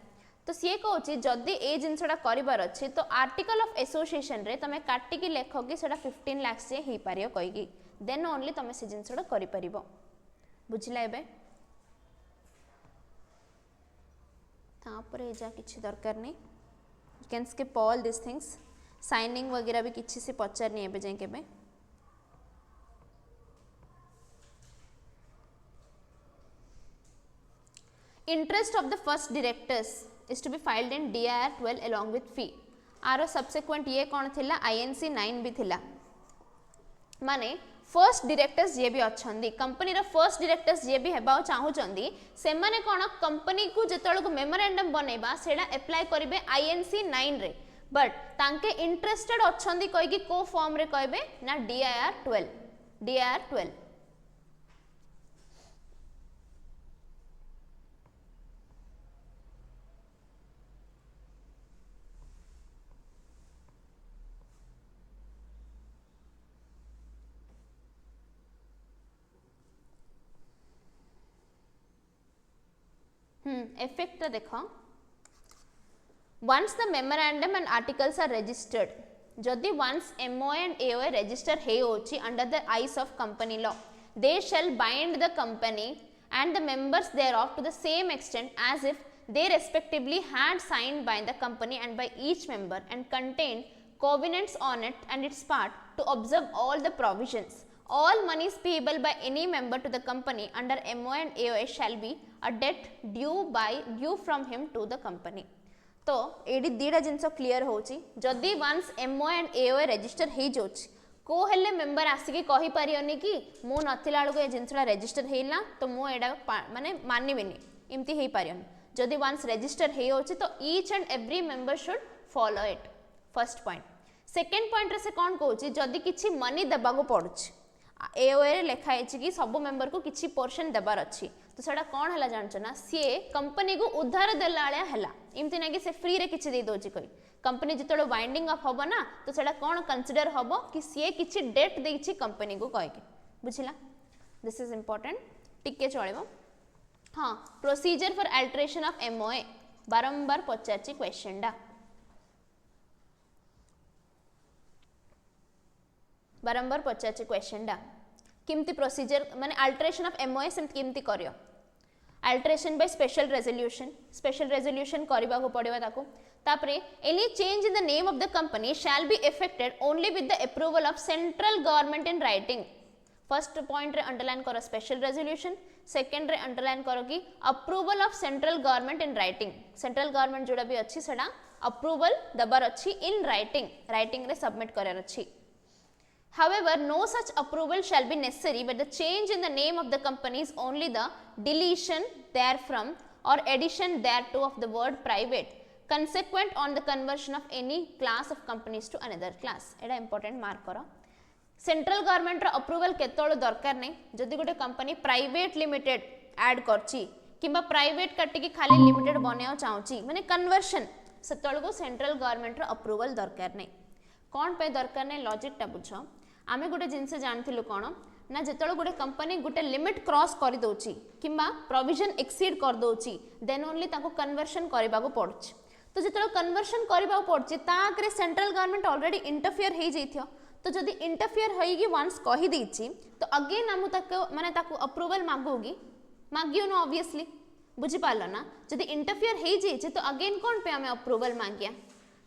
Speaker 1: तो सी कहउची जदी ए जिंसडा करिबार अछि तो आर्टिकल ऑफ एसोसिएशन रे तमे काटी कि लेखो कि सेडा 15 लाख से ही पारियो कहि कि देन ओनली तमे से जिंसडा करि परिबो बुझिला एबे तापर जा किसी दरकार नहीं, you can skip all this things. Signing वगैरह भी किसी से पचारनी एबे जाए केबे। Interest of the first directors is to be filed in DIR 12 along with fee। आरो subsequent ये कौन थिला INC 9 भी थिला। माने फर्स्ट डायरेक्टर्स जे भी अछंदी कंपनी रा फर्स्ट डायरेक्टर्स जे भी हेबा चाहू चंदी से माने कोन कंपनी को जेतळ को मेमोरेंडम बनेबा सेडा अप्लाई करिवे INC 9 रे, बट तांके इंटरेस्टेड अछंदी कहि कि को फॉर्म रे कहबे ना DIR 12। effect देखो, once the memorandum and articles are registered, जदि once MOA and AOA register हे होची under the eyes of company law, they shall bind the company and the members thereof to the same extent as if they respectively had signed by the company and by each member and contained covenants on it and its part to observe all the provisions. All monies payable by any member to the company under MOA and AOA shall be a debt due from him to the company। तो एडी दीटा जिनस clear होची, जदि once MOA and AOA register हे जोची को हेले मेंबर आसिके कहि परियोनी कि मु नथिला लको ए जिनसला रजिस्टर हेला तो मु एडा माने मानिबिनी इमती हे परियोनी। जदि वंस रजिस्टर हे होची तो each and every member should follow it. First point. Second point रे से कोन कहूची, जदि किछि मनी देबा को पड़ुची AOA रे लिखा है कि सब मेंबर को किछि पोर्शन देबार अछि, तो सेटा कोन हला जानछ ना सी कंपनी को उधार देला आलिया हला, इमति ना कि से फ्री रे किछि दे दोची कोई कंपनी जितलो वाइंडिंग अप होबो ना तो सेटा कोन कंसीडर होबो कि सी किछि डेट देछि कंपनी को कहि के, बुझिला। दिस इज इंपोर्टेंट, टिके चलेबो। हां, procedure for alteration of MOA बारंबार पचारछि क्वेश्चन डा, बारंबार पचारछि क्वेश्चन डा किमती प्रोसीजर माने अल्टरेशन ऑफ MOA सेम किमती करियो। अल्टरेशन बाय स्पेशल रेजोल्यूशन करबा को पड़िबा ताको। तापरे any change in the name of the company shall be affected only with the approval of central government in writing. First point रे underline करो special resolution, second रे underline करो कि approval of central government in writing. Central government जोड़ा भी अच्छी सेडा approval दबार अच्छी in writing रे सबमिट करार अच्छी। However, no such approval shall be necessary but the change in the name of the company is only the deletion therefrom or addition thereto of the word private consequent on the conversion of any class of companies to another class। एडा important mark करो। Central government रो approval केतोळ दरकार नै, जदि गोटे company private limited add करची किबा private काटी कि खाली लिमिटेड बनेओ चाहूची माने कन्वर्शन सेतोळ को सेंट्रल गवर्नमेंट रो अप्रूवल दरकार नै। कोन पे दरकार नै लॉजिक टा बुझो। आमे गोटे जिनसे जानथिलु कोन ना जेतोळ गोटे कंपनी गोटे लिमिट क्रॉस कर दोची किबा प्रोविजन एक्सीड कर दोची देन ओनली ताको कन्वर्शन करबा को पड़छ। तो जेतोळ कन्वर्शन करबा को पड़छ Thackeray central government already interfere हे जैथियो, तो जदि इंटरफियर होइगी वंस कहि देछि तो अगेन हम ताको माने ताको अप्रूवल मागोगी मागियो न ऑब्वियसली, बुझि पालो ना। जदि इंटरफियर हे जैछि तो अगेन कोन पे हमें अप्रूवल मागिया,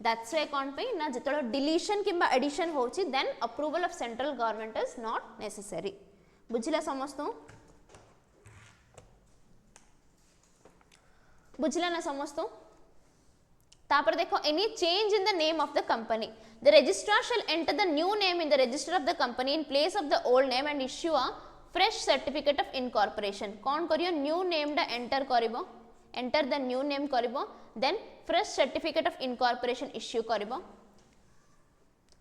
Speaker 1: दैट्स व्हाई कोन पे ना जेतोळ डिलीशन किबा एडिशन होछि then approval of central government is not necessary. बुझिला समस्तो, बुझिला ना समस्तो। तापर देखो any change in the name of the company the registrar shall enter the new name in the register of the company in place of the old name and issue a fresh certificate of incorporation. कोन करियो new name डा enter करिवो, enter the new name करिवो then fresh certificate of incorporation issue करिवो,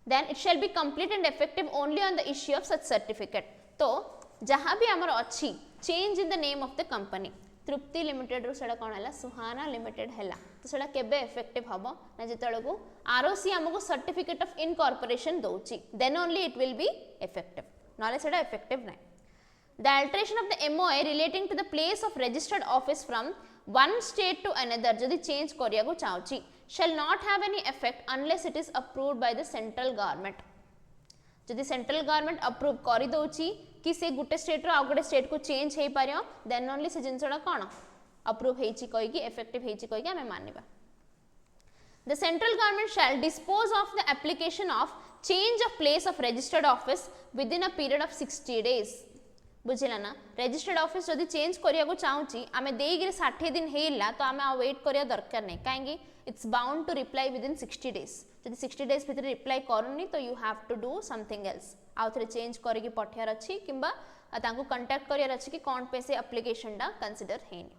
Speaker 1: then it shall be complete and effective only on the issue of such certificate. तो जहां भी हमर अछि change in the name of the company, Tripti limited रो सेडा कोन हला सुहाना लिमिटेड हला, तो सेडा केबे इफेक्टिव हबो ना जेतळ को आरओसी हमको सर्टिफिकेट ऑफ इनकॉर्पोरेशन दोची then only it will be effective, नॉले सेडा इफेक्टिव नै। The alteration of the MOA relating to the place of registered office from one state to another जदि change करिया को चाहूची shall not have any effect unless it is approved by the central government। जदि central government approve करि दोची कि से गुटे state रो आ गुटे state को change हे पारियो then only say जिनसडा कोन approve हेची कहि कि इफेक्टिव हेची कहि कि हमें मानिबा The central government shall dispose of the application of change of place of registered office within a period of 60 days. बुझिला ना registered office जदि change करिया को चाहूची आमे देइगिरी 60 दिन हेला तो आमे वेट करिया दरकार नै काहेकि it's bound to reply within 60 days. जदि 60 days भितर रिप्लाई करनी तो you have to do something else. आउ थरे चेंज करिकि पठियार अछि किंबा तांको कांटेक्ट करियार अछि कि कोन पे से एप्लीकेशन डा कंसीडर हेनी.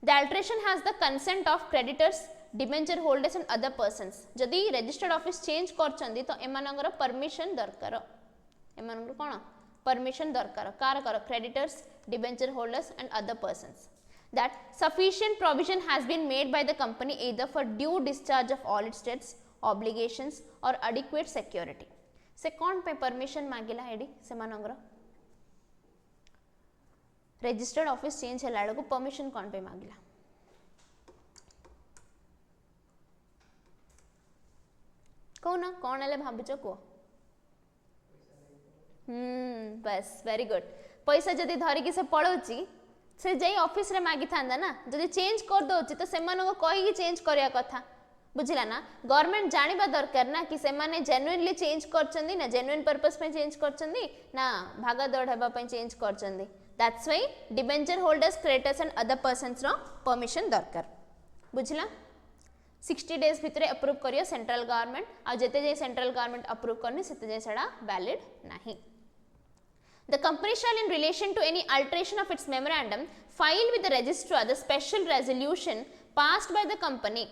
Speaker 1: The alteration has the consent of creditors, debenture holders and other persons जदि रजिस्टर्ड ऑफिस चेंज करछंदी तो एमानंगर परमिशन दरकार एमानंगर कोन परमिशन दरकार कार कर creditors debenture holders and other persons that sufficient provision has been made by the company either for due discharge of all its debts obligations or adequate security से कोन पे परमिशन मांगिला एडी से मानंगर रजिस्टर्ड ऑफिस चेंज हलाडो को permission कोन पे मांगिला कौन कौन हेले भाबुच को बस वेरी गुड पैसा जदि धरिकी से पळौची से जाई ऑफिस रे मागी थांदा ना जदि चेंज कर दोची तो सेमानो कहि कि चेंज करिया कथा बुझिला ना गवर्नमेंट जानिबा दरकार ना कि सेमाने जेन्युइनली चेंज करचंदी ना जेन्युइन पर्पस पे चेंज करचंदी ना भागा दौड़ हेबा पे चेंज करचंदी that's why debenture holders creditors and other persons रो परमिशन दरकार बुझिला 60 डेज भितर अप्रूव करियो सेंट्रल गवर्नमेंट आ जेते जे सेंट्रल गवर्नमेंट अप्रूव करनी सेते जे सेडा वैलिड नाही The company shall in relation to any alteration of its memorandum file with the registrar the special resolution passed by the company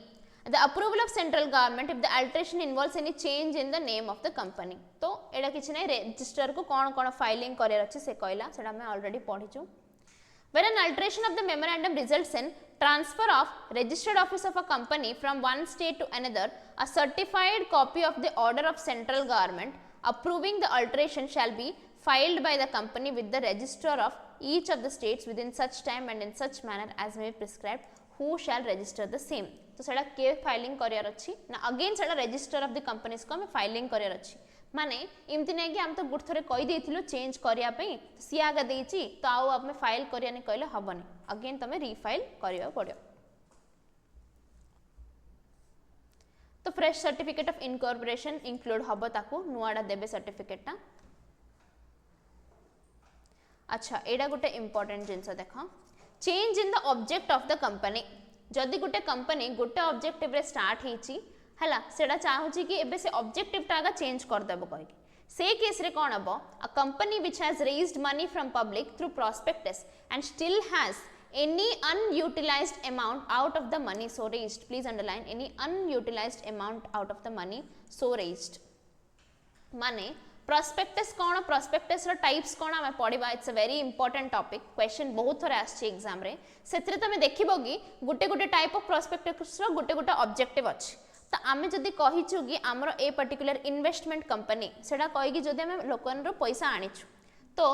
Speaker 1: the approval of central government if the alteration involves any change in the name of the company तो एडा किछि नै register को कोन कोन filing करियर अछि से कहला सेडा हम already पढिछु When an alteration of the memorandum results in transfer of registered office of a company from one state to another, a certified copy of the order of central government approving the alteration shall be filed by the company with the registrar of each of the states within such time and in such manner as may be prescribed, who shall register the same. तो सेडा के filing करियर अछि ना again सेडा register of the companies को हम filing करियर अछि माने इमति नै कि हम तो गुड थरे कहि देथिलो चेंज करिया पे सी आगा देछि तो आउ हम फाइल करिया नै कहले हबनी अगेन तमे रीफाइल करियो पड़ियो तो fresh certificate of incorporation include हबो ताकू नुआडा देबे सर्टिफिकेट ता अच्छा एडा गुटे इंपोर्टेंट जिंस देखो change in the object of the company जदि गुटे कंपनी गुटे ऑब्जेक्टिव रे स्टार्ट हेछि हला सेडा चाहूची कि एबे से ऑब्जेक्टिव टागा चेंज कर देबो कहि से केस रे कोन हबो a company which has raised money from public through prospectus and still has any unutilized amount out of the money so raised please underline any unutilized amount out of the money so raised माने prospectus कोन prospectus रो types कोन हम पढिबा it's a very important topic question बहुत थोरे आछि exam रे सेतरे तमे देखिबो कि गुटे गुटे type of prospectus row Gute Gute objective अछि तो आमे जदि कहिछु कि हमरो ए पर्टिकुलर इन्वेस्टमेंट कंपनी सेडा कहि कि जदि हम लोकन रो पैसा आनिछु तो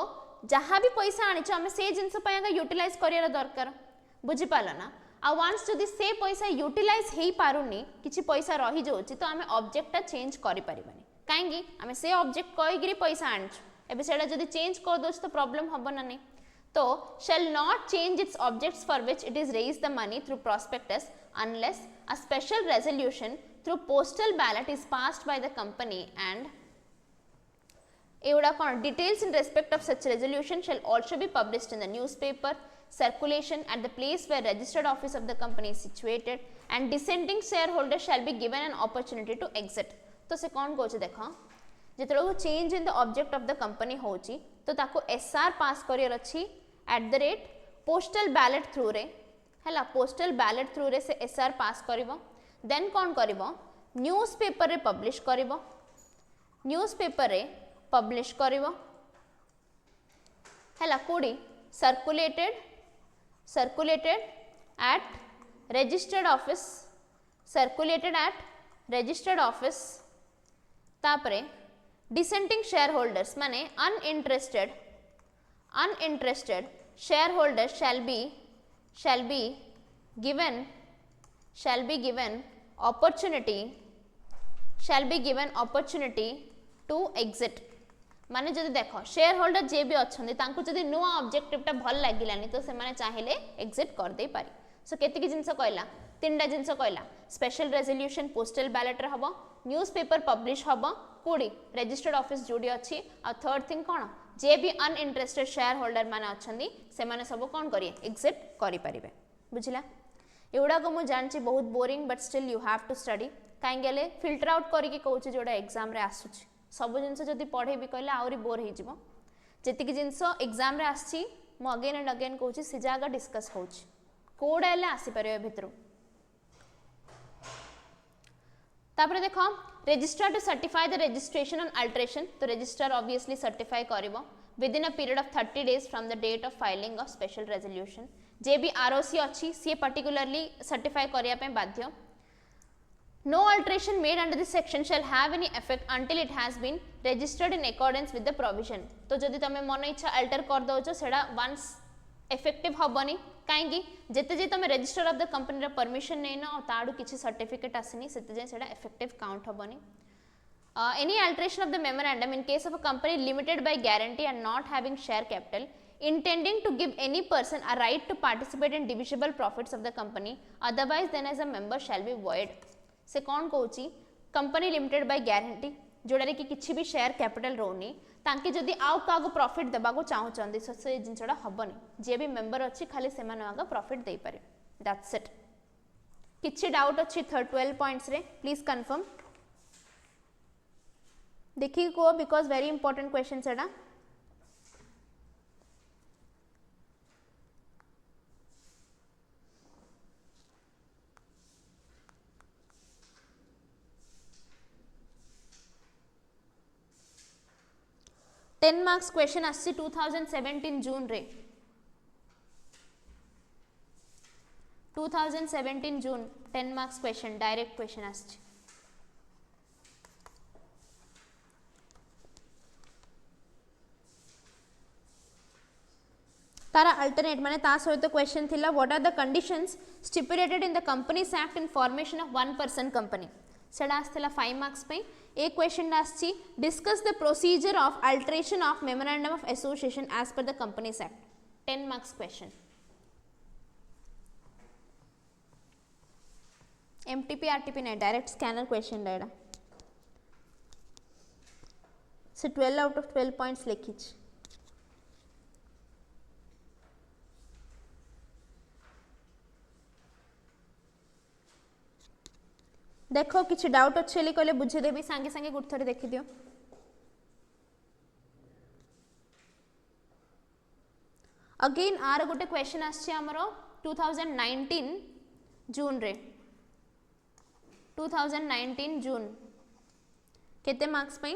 Speaker 1: जहाँ भी पैसा आनिछु हमें से जिंस पयगा यूटिलाइज करियर दरकार बुझि पालो ना आ वंस जदि से पैसा यूटिलाइज हेई पारुनी किछि पैसा रहि जोछि तो हमें ऑब्जेक्ट टा चेंज करि परिबानी काहेकि हमें से ऑब्जेक्ट कहि गिरी पैसा आनिछु एबे सेडा जदि चेंज कर दोछ तो प्रॉब्लम हबो ना नै तो shall not change its objects for which it is raised the money through prospectus unless a special resolution through postal ballot is passed by the company and details in respect of such resolution shall also be published in the newspaper circulation at the place where registered office of the company is situated and dissenting shareholders shall be given an opportunity to exit तो से कौन कोचे देखो जितरो change in the object of the company होची तो ताको SR pass करियर अछि at the rate postal ballot through रे हला पोस्टल बैलेट थ्रू रे से एसआर पास करिवो देन कौन करिवो न्यूज़पेपर रे पब्लिश करिवो न्यूज़पेपर रे पब्लिश करिवो हला कोडी सर्कुलेटेड एट रजिस्टर्ड ऑफिस तापरे dissenting shareholders माने uninterested shareholders shall be given opportunity to exit माने जदि देखो शेयर होल्डर जे भी अछंदी तांको जदि नुआ ऑब्जेक्टिव टा भल लागिलानी तो से माने चाहिले एग्जिट कर दे पारी सो केतिकी जिनस कहला तीनटा जिनस कहला स्पेशल रेजोल्यूशन पोस्टल बैलेट रे हबो न्यूज पेपर पब्लिश हबो कोडी रजिस्टर्ड ऑफिस जोडी अछि आ थर्ड थिंग कोन जे भी अनइंटरेस्टेड शेयर होल्डर माने अछंदी से माने सब कोन करिए एग्जिट करि परिबे बुझिला एउडा को मु जानची बहुत boring but still you have to study काहे गेले फिल्टर आउट करी के कहूची जोडा एग्जाम रे आसुची सब जिनस जदी पढे भी कहले आउरी बोर हे जिवो जेतिकी जिनस एग्जाम रे आछी मु अगेन एंड अगेन कहूची से जागा डिस्कस होउची कोड आले आसी परिबे भितरु तापरे देखो register to certify the registration on alteration तो रजिस्टर ऑब्वियसली सर्टिफाई करिवो within a period of 30 days from the date of filing of special resolution जे भी आरओसी अच्छी सी पर्टिकुलरली सर्टिफाई करिया पे बाध्य no alteration made under this section shall have any effect until it has been registered in accordance with the provision तो जदि तमे मन इच्छा अल्टर कर दउछो सेडा वंस इफेक्टिव हबनी काहेकि जेते जे तमे रजिस्टर ऑफ द कंपनी रा परमिशन नै न ताडू किछि सर्टिफिकेट आसनी सेते जे सेडा इफेक्टिव काउंट हबनी any alteration of the memorandum in case of a company limited by guarantee and not having share capital intending to give any person a right to participate in divisible profits of the company otherwise then as a member shall be void से कौन कहूची company limited by guarantee जोड़ा कि किछि भी share capital रोनी तांके जदि आउ Kago profit देबा को चाहू चंदी से जिनसडा हबनी जे भी मेंबर अछि खाली से मानवा प्रॉफिट देई पारे दैट्स इट किछि डाउट अछि 12 पॉइंट्स रे प्लीज कंफर्म देखी को बिकॉज वेरी इंपोर्टेंट क्वेश्चन सेडा 10 मार्क्स क्वेश्चन आसी 2017 जून रे 2017 June 10 marks question direct question आसी तारा अल्टरनेट माने ता सहित क्वेश्चन थिला what are the conditions stipulated in the companies act in formation of one person company सेडा आस्थिला 5 मार्क्स पे एक क्वेश्चन आछि discuss the procedure of alteration of memorandum of association as per the companies act 10 marks question MTP RTP नहीं direct scanner question डायरा से 12 out of 12 points लिखी देखो किसी डाउट अच्छे कहले बुझे देवी सांगे सांगे गुट थोड़ी देखी दियो अगेन आर गोटे क्वेश्चन आछे हमरो 2019 जून रे 2019 जून केते मार्क्स पे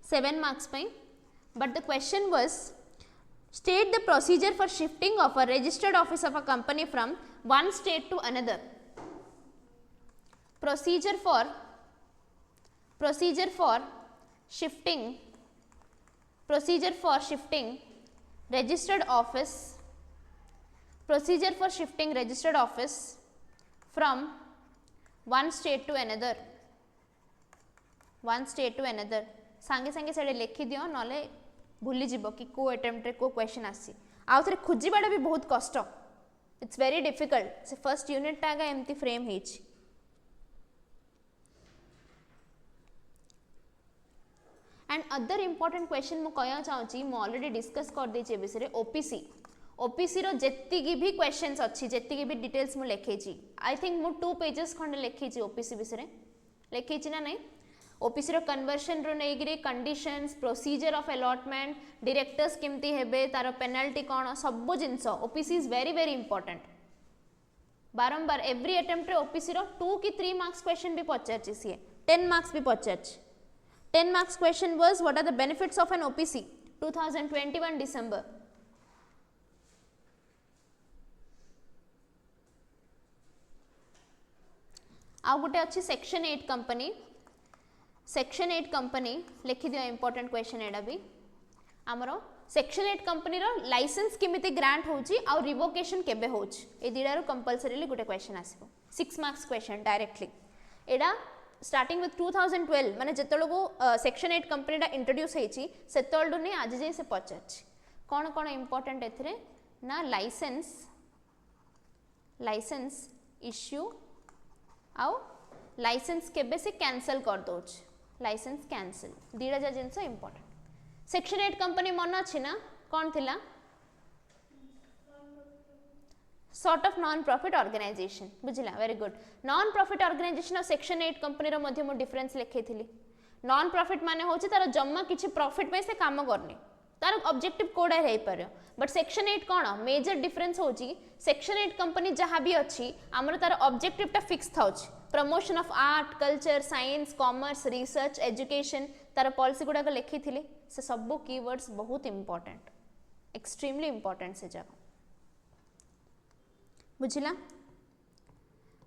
Speaker 1: 7 मार्क्स पे but the question was state the procedure for shifting of a registered office of a company from one state to another procedure for shifting registered office from one state to another सांगे सांगे सेडे लिखि दियो नले भूली जिवो कि को attempt रे को question आसी आउ थरे खुजिबाडा भी बहुत कष्ट इट्स वेरी डिफिकल्ट से फर्स्ट यूनिट टागा एमती फ्रेम हेछि एंड अदर इंपोर्टेंट क्वेश्चन मु कहया चाहूची मु ऑलरेडी डिस्कस कर देछि विषय ओपीसी रो जेत्ती भी क्वेश्चंस अच्छी जेत्ती भी डिटेल्स मु लिखेछि आई थिंक मु 2 पेजेस खंड लिखेछि ओपीसी विषय लिखेछि ना नहीं ओपीसी रो कन्वर्शन रो नेगिरी conditions procedure of allotment directors केमती हेबे तार पेनल्टी कोन सब जिंस OPC is very very important बारंबार एवरी अटेम्प्ट रे ओपीसी रो 2 की 3 मार्क्स क्वेश्चन भी पचारछि सी 10 मार्क्स भी पचारछि 10 marks question was what are the benefits of an OPC 2021 December आ गोटे अच्छी सेक्शन 8 कंपनी लिखि दियो इंपोर्टेंट क्वेश्चन एडा भी हमरो सेक्शन 8 कंपनी रो लाइसेंस केमिति ग्रांट होची आ रिवोकेशन केबे होची ए दिडा रो कंपलसरीली गोटे क्वेश्चन आसीबो 6 मार्क्स क्वेश्चन डायरेक्टली एडा स्टार्टिंग विथ 2012 माने जेतलो सेक्शन 8 कंपनी दा इंट्रोड्यूस हेची सेतलडु ने आज जे से पचारछि कोन कोन इंपोर्टेंट एथरे ना लाइसेंस लाइसेंस इश्यू आउ लाइसेंस केबे से कैंसल कर दो, लाइसेंस कैंसल दीटा जा जिनस इंपोर्टेंट। सेक्शन 8 कंपनी मन अच्छी ना कौन थिला sort of non profit organisation बुझिला very good. Non profit organisation और सेक्शन 8 कंपनी रो मध्य मो डिफरेंस लिखै थिली। नॉन प्रॉफिट माने होची तार जम्मा किछि प्रॉफिट पे से काम करनी तार ऑब्जेक्टिव कोडा रही पर बट सेक्शन 8 कोन मेजर डिफरेंस होची सेक्शन 8 कंपनी जहाँ भी अच्छी आमर तार ऑब्जेक्टिव टा फिक्स थाउच promotion of art culture science commerce research education तार पॉलिसी गुडा लिखी थिले से सब कीवर्ड्स बहुत इंपोर्टेंट एक्सट्रीमली इंपोर्टेंट से जगह बुझिला।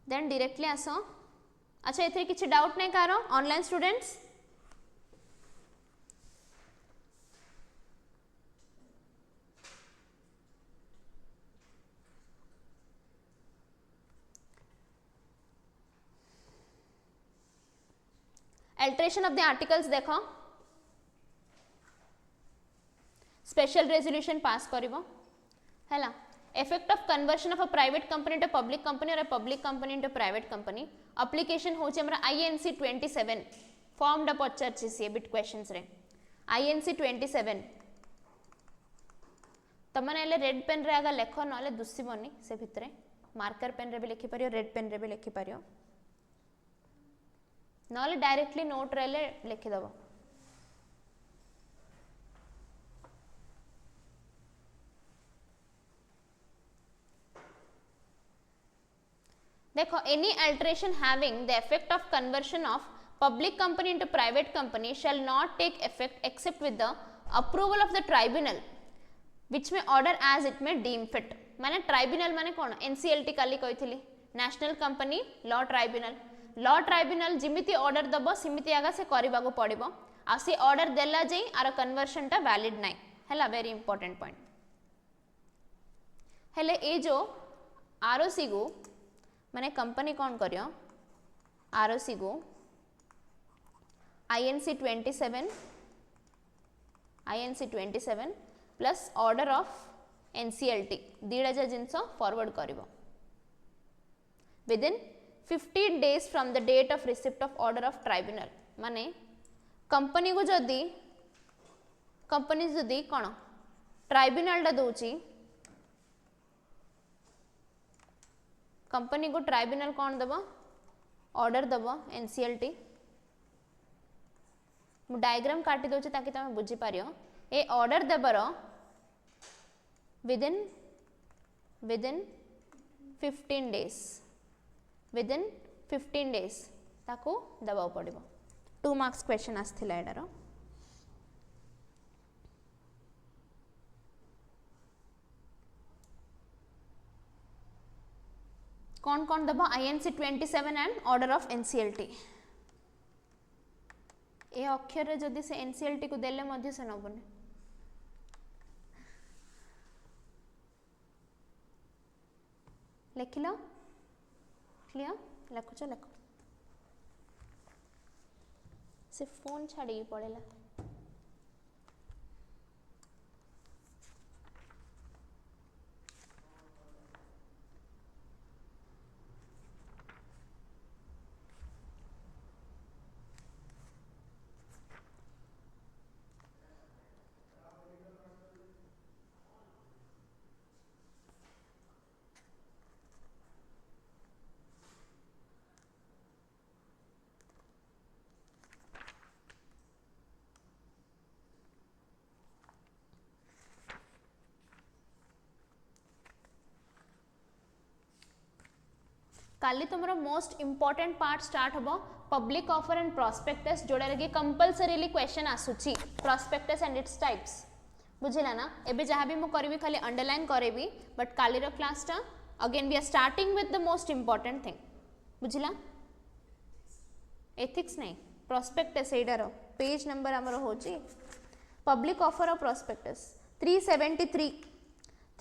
Speaker 1: देन डायरेक्टली आस अच्छा एथे किछि डाउट नै कार online students alteration of the articles देखो स्पेशल रेजोल्यूशन पास करिवो हैला। Effect of conversion of a private company to public company or a public company to private company application होचे हमरा आईएनसी 27 फॉर्म डा पचारछि सी बिट क्वेश्चंस रे INC 27 तमने एले रेड पेन रे आगा लेखो नले दुसिबनी से भितरे मार्कर पेन रे भी लिखि परियो रेड पेन रे भी लिखि परियो नले डायरेक्टली नोट रे लिखि दबो। देखो any alteration having the effect of conversion of public company into private company shall not take effect except with the approval of the tribunal which may order as it may deem fit. माने tribunal माने कोन NCLT काली कहिथिली national company law tribunal जिमिति order दबो सिमिति आगा से करबा को पड़िबो आ से ऑर्डर देला जई आर कन्वर्शन टा वैलिड नै हैला वेरी इंपोर्टेंट पॉइंट हेले ए जो आरओसी गो माने कंपनी कौन करियो आरओसी गो INC 27 plus order of NCLT दीड़ा जा जिनस फॉरवर्ड करिवो within 15 days from the date of receipt of order of tribunal. माने कंपनी को जदी कौन ट्राइब्यूनल डा दोची कंपनी को ट्राइब्यूनल कौन दबो ऑर्डर दबो एनसीएलटी मु डायग्राम काटी दोची ताकि तमे बुझी पारियो ए ऑर्डर देबर with in 15 days within 15 days ताको दबाव पड़िबो 2 मार्क्स क्वेश्चन आस्थिला एडार कौन कौन दबो INC 27 and order of NCLT ए अक्षर रे जदी से एनसीएलटी को देले मध्य से नबने लिखिलो क्लियर लिखुच लिख से फोन छाड़ी पड़ेला काली तुमरो मोस्ट इंपोर्टेंट पार्ट स्टार्ट हबो पब्लिक ऑफर एंड प्रोस्पेक्टस जोड़ा रे कंपलसरीली क्वेश्चन आसुची प्रोस्पेक्टस एंड इट्स टाइप्स बुझिला ना एबे जहां भी मु करबी खाली अंडरलाइन करेबी बट काली रो क्लास टा again we are starting with the most important thing बुझिला एथिक्स नहीं प्रोस्पेक्टस एडारो पेज नंबर हमरो होची पब्लिक ऑफर और प्रोस्पेक्टस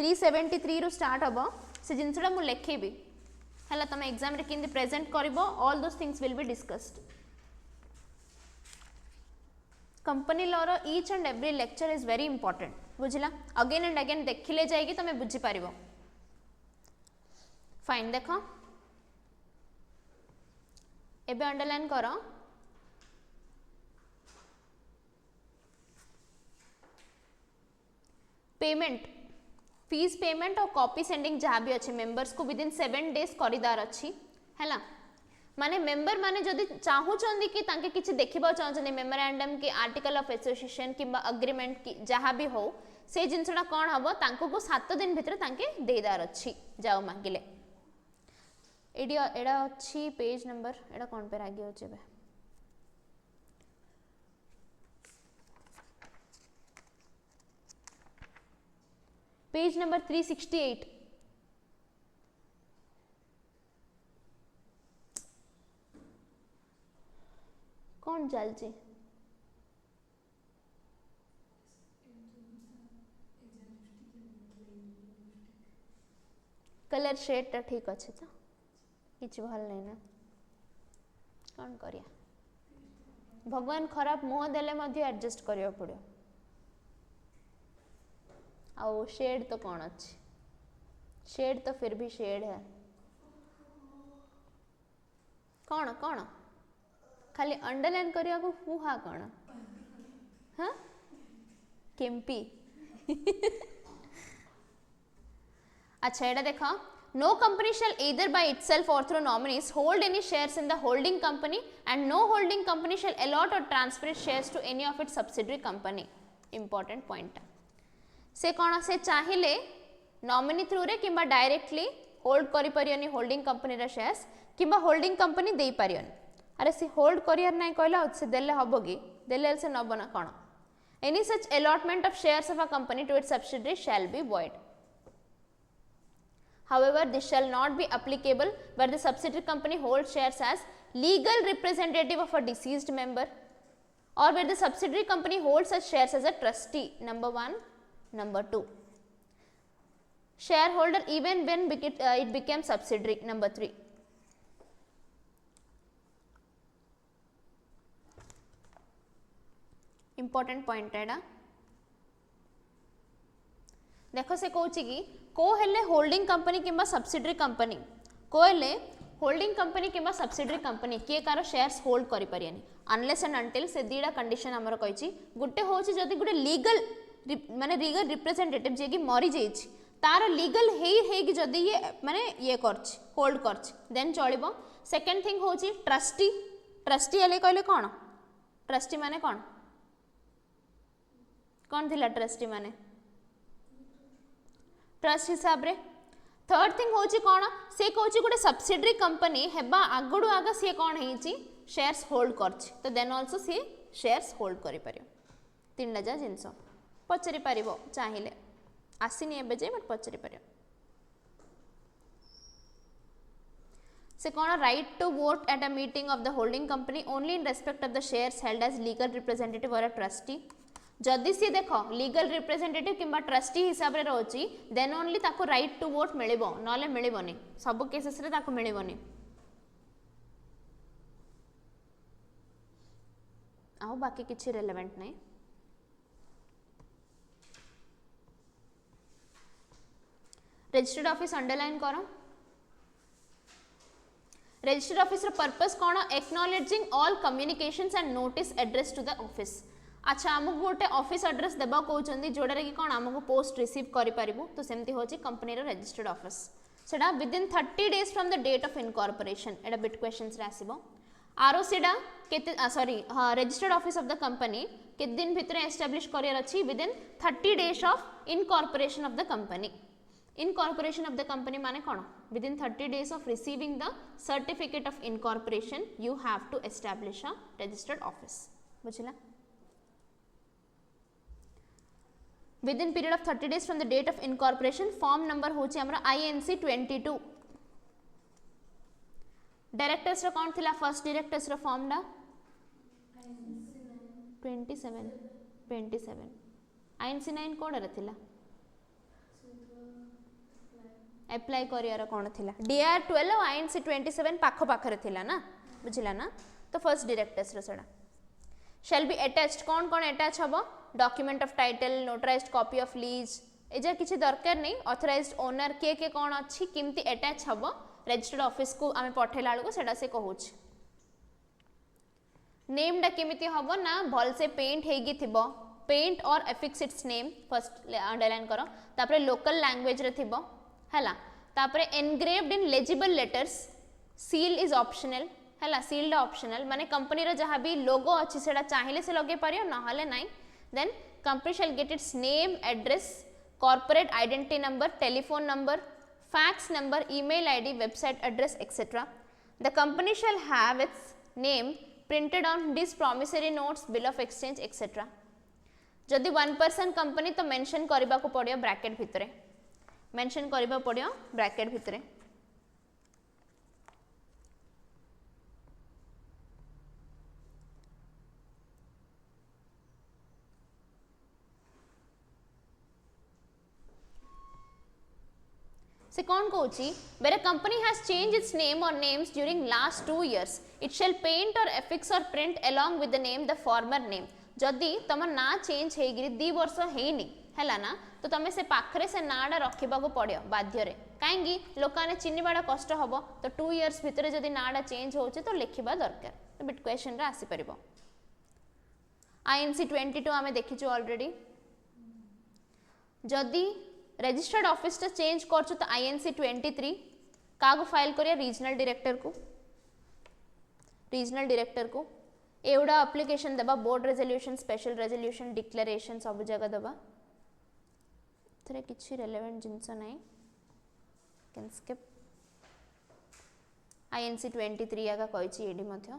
Speaker 1: 373 रो स्टार्ट हबो से जिनसडा मु लिखेबी हला तमे एग्जाम रे किंदी प्रेजेंट करिवो all those things will be discussed company law रो each and every lecture is very important बुझिला अगेन एंड अगेन देखिले जाएगी तमे बुझी पारिबो फाइन देख एबे अंडरलाइन कर पेमेंट फीस पेमेंट और कॉपी सेंडिंग जहाँ भी अच्छे मेंबर्स को विदिन 7 डेज करिदार अच्छी है माने मेंबर माने जदि चाहूचंदी कि तांके किछि देखिबा चाहउचंदी मेमोरेंडम की आर्टिकल ऑफ एसोसिएशन किंबा एग्रीमेंट की जहाँ भी हो से जिनसटा कौन हबो तांको को 7 दिन भितर तांके देदार अच्छी जाओ मांगिले एडा अच्छी पेज नंबर एडा कौन पे आगे होचे बे पेज नंबर 368 कौन चलची कलर शेड ठीक अच्छे तो किसी भल नहीं ना कौन करिया भगवान खराब मुह देले मध्य एडजस्ट करिया पड़ो आउ शेड तो कौन अच्छी शेड तो फिर भी शेड है कौन कौन खाली अंडरलाइन करिया को हुआ कौन हाँ केम्पी अच्छा एटा देखा no company shall either by itself or through nominees hold any shares in the holding company and no holding company shall allot or transfer its shares to any of its subsidiary company important point से कौन से चाहिए nominee through रे किंबा directly hold करि परियनी holding company रा shares किंबा holding company देई परियन अरे से होल्ड करियर नाही कहला से देले हबो की देले से नबो ना कोन any such allotment of shares of a company to its subsidiary shall be void however this shall not be applicable where the subsidiary company holds shares as legal representative of a deceased member or where the subsidiary company holds such shares as a trustee number 1 number 2 shareholder even when it became subsidiary number 3 important point एडा देखो से कहूची कि को हेले holding company किंबा subsidiary company को हेले holding company किंबा सब्सिडरी कंपनी किए कार शेयर्स होल्ड करि परियनी अनलेस एंड अंटिल से दीडा कंडीशन हमर कहिची गुटे होची जदी गुटे लीगल माने लीगल रिप्रेजेंटेटिव जे कि मरि जेछि तार लीगल हे कि जदी ये माने ये करछि होल्ड करछि देन चलिबो सेकंड थिंग होची ट्रस्टी ट्रस्टी हेले कहले कोन ट्रस्टी माने कोन कौन थिला ट्रस्टी माने ट्रस्ट हिसाब रे थर्ड थिंग होची कोन से कहूची गोटे सब्सिडरी कंपनी हेबा आगडू आगा से कोन हेची शेयर्स होल्ड करछि तो then also say shares hold करि परियो तीन जा जिंस पचरी परिबो चाहिले आसीनी एबे जे बट पचरी परियो से कोन right to vote at a meeting of the holding company only in respect of the shares held as legal representative or a trustee जदि सी देख लीगल रिप्रेजेंटेटिव किंबा ट्रस्टी हिसाब रे रहउची देन ओनली ताको राइट टू वोट मिलिबो नले मिलिबोनी सब cases रे ताको मिलिबोनी आउ बाकी किछि रेलेवेंट नै रजिस्टर्ड ऑफिस अंडरलाइन करो रजिस्टर्ड ऑफिस रो पर्पस कोन acknowledging all communications and notice address to the office अच्छा आमको गोटे ऑफिस एड्रेस देबा कहउचंदी जोडा रे कि कोन आमको पोस्ट रिसीव करि परिबो तो सेमती होची कंपनी रो रजिस्टर्ड ऑफिस सेडा within 30 days from the date of incorporation एडा बिट क्वेश्चंस रे आसीबो आरओसीडा केते सॉरी हां registered office of the company के दिन भितर एस्टैब्लिश करियर अछि within 30 days of incorporation of the company incorporation of the company माने कोन within 30 days of receiving the certificate of incorporation you have to establish a registered office बुझला within period of 30 days from the date of incorporation form number होची हमरा INC 22 directors रो कौन थिला first directors रो form डा 27 INC 9 code रे थिला apply career कौन थिला DR 12 और INC 27 पाखो पाखरे थिला ना बुझिला ना तो फर्स्ट डायरेक्टर्स रो सेडा shall be attached कौन कौन अटैच हबो document of title notarized copy of lease एजा किसी दरकार नहीं ऑथराइज्ड ओनर के कौन अच्छी किमती अटैच हम रजिस्टर्ड ऑफिस को आम पठेला बेलू से कहूँ नेमटा केमिति हम ना भल से पेंट होगी थी पेंट और affix it's name first underline करो तापरे लोकल लैंग्वेज रे थिबो हैला तापरे engraved in legible letters seal is optional हैला सील्ड ऑप्शनल माने कंपनी रो जहाँ भी लोगो अच्छी सेटा चाहिए से लगे पारियो नहले नाइ then company shall get its name address corporate identity number telephone number fax number email ID website address etcetera the company shall have its name printed on this promissory notes bill of exchange etcetera जदि 1% company तो mention करबा को पड़ियो bracket भितरे mention करबा पड़ियो bracket भितरे से कौन कहूँ where a company has changed its name or names during last 2 years it shall paint or affix or print along with the name the former name जदि तुम ना चेंज होगी 2 वर्ष होनी है ना तो तुम से पाखरे से नाड़ा रखा पड़ो बाध्य कहीं लोक मैंने चिन्हवाटा कष्ट हम तो 2 इयर्स भितर जदि नाड़ा चेंज हो तो लिखा दरकार तो बिट क्वेश्चन रे आसीपर INC 22 आम देखीचु ऑलरेडी जदि रजिस्टर्ड ऑफिस टा चेंज कर तो INC 23 क्या फाइल करिया रीजनल डायरेक्टर को एवडा एप्लिकेशन दबा board resolution special resolution declaration सब जगह दबा थरे किछि रेलेवेंट जिंस नाही कैन स्किप INC 23 आगा कहिछि एडी मध्य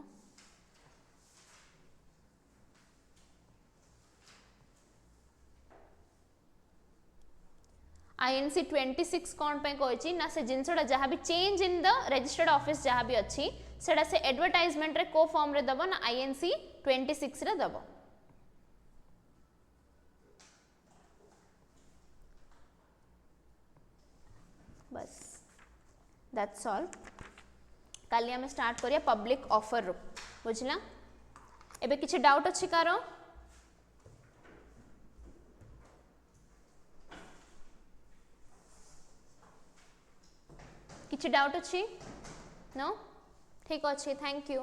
Speaker 1: INC 26 कौन पे कहिछि ना से जिनसडा जहाँ भी change in the registered office जहाँ भी अच्छी सेटा से एडवर्टाइजमेंट रे को फॉर्म रे दबो ना INC 26 रे दबो बस दैट्स ऑल काली हमें स्टार्ट करिया पब्लिक ऑफर रो बुझला एबे किछि डाउट अछि कारो किछि डाउट अछि नो ठीक अच्छे थैंक यू।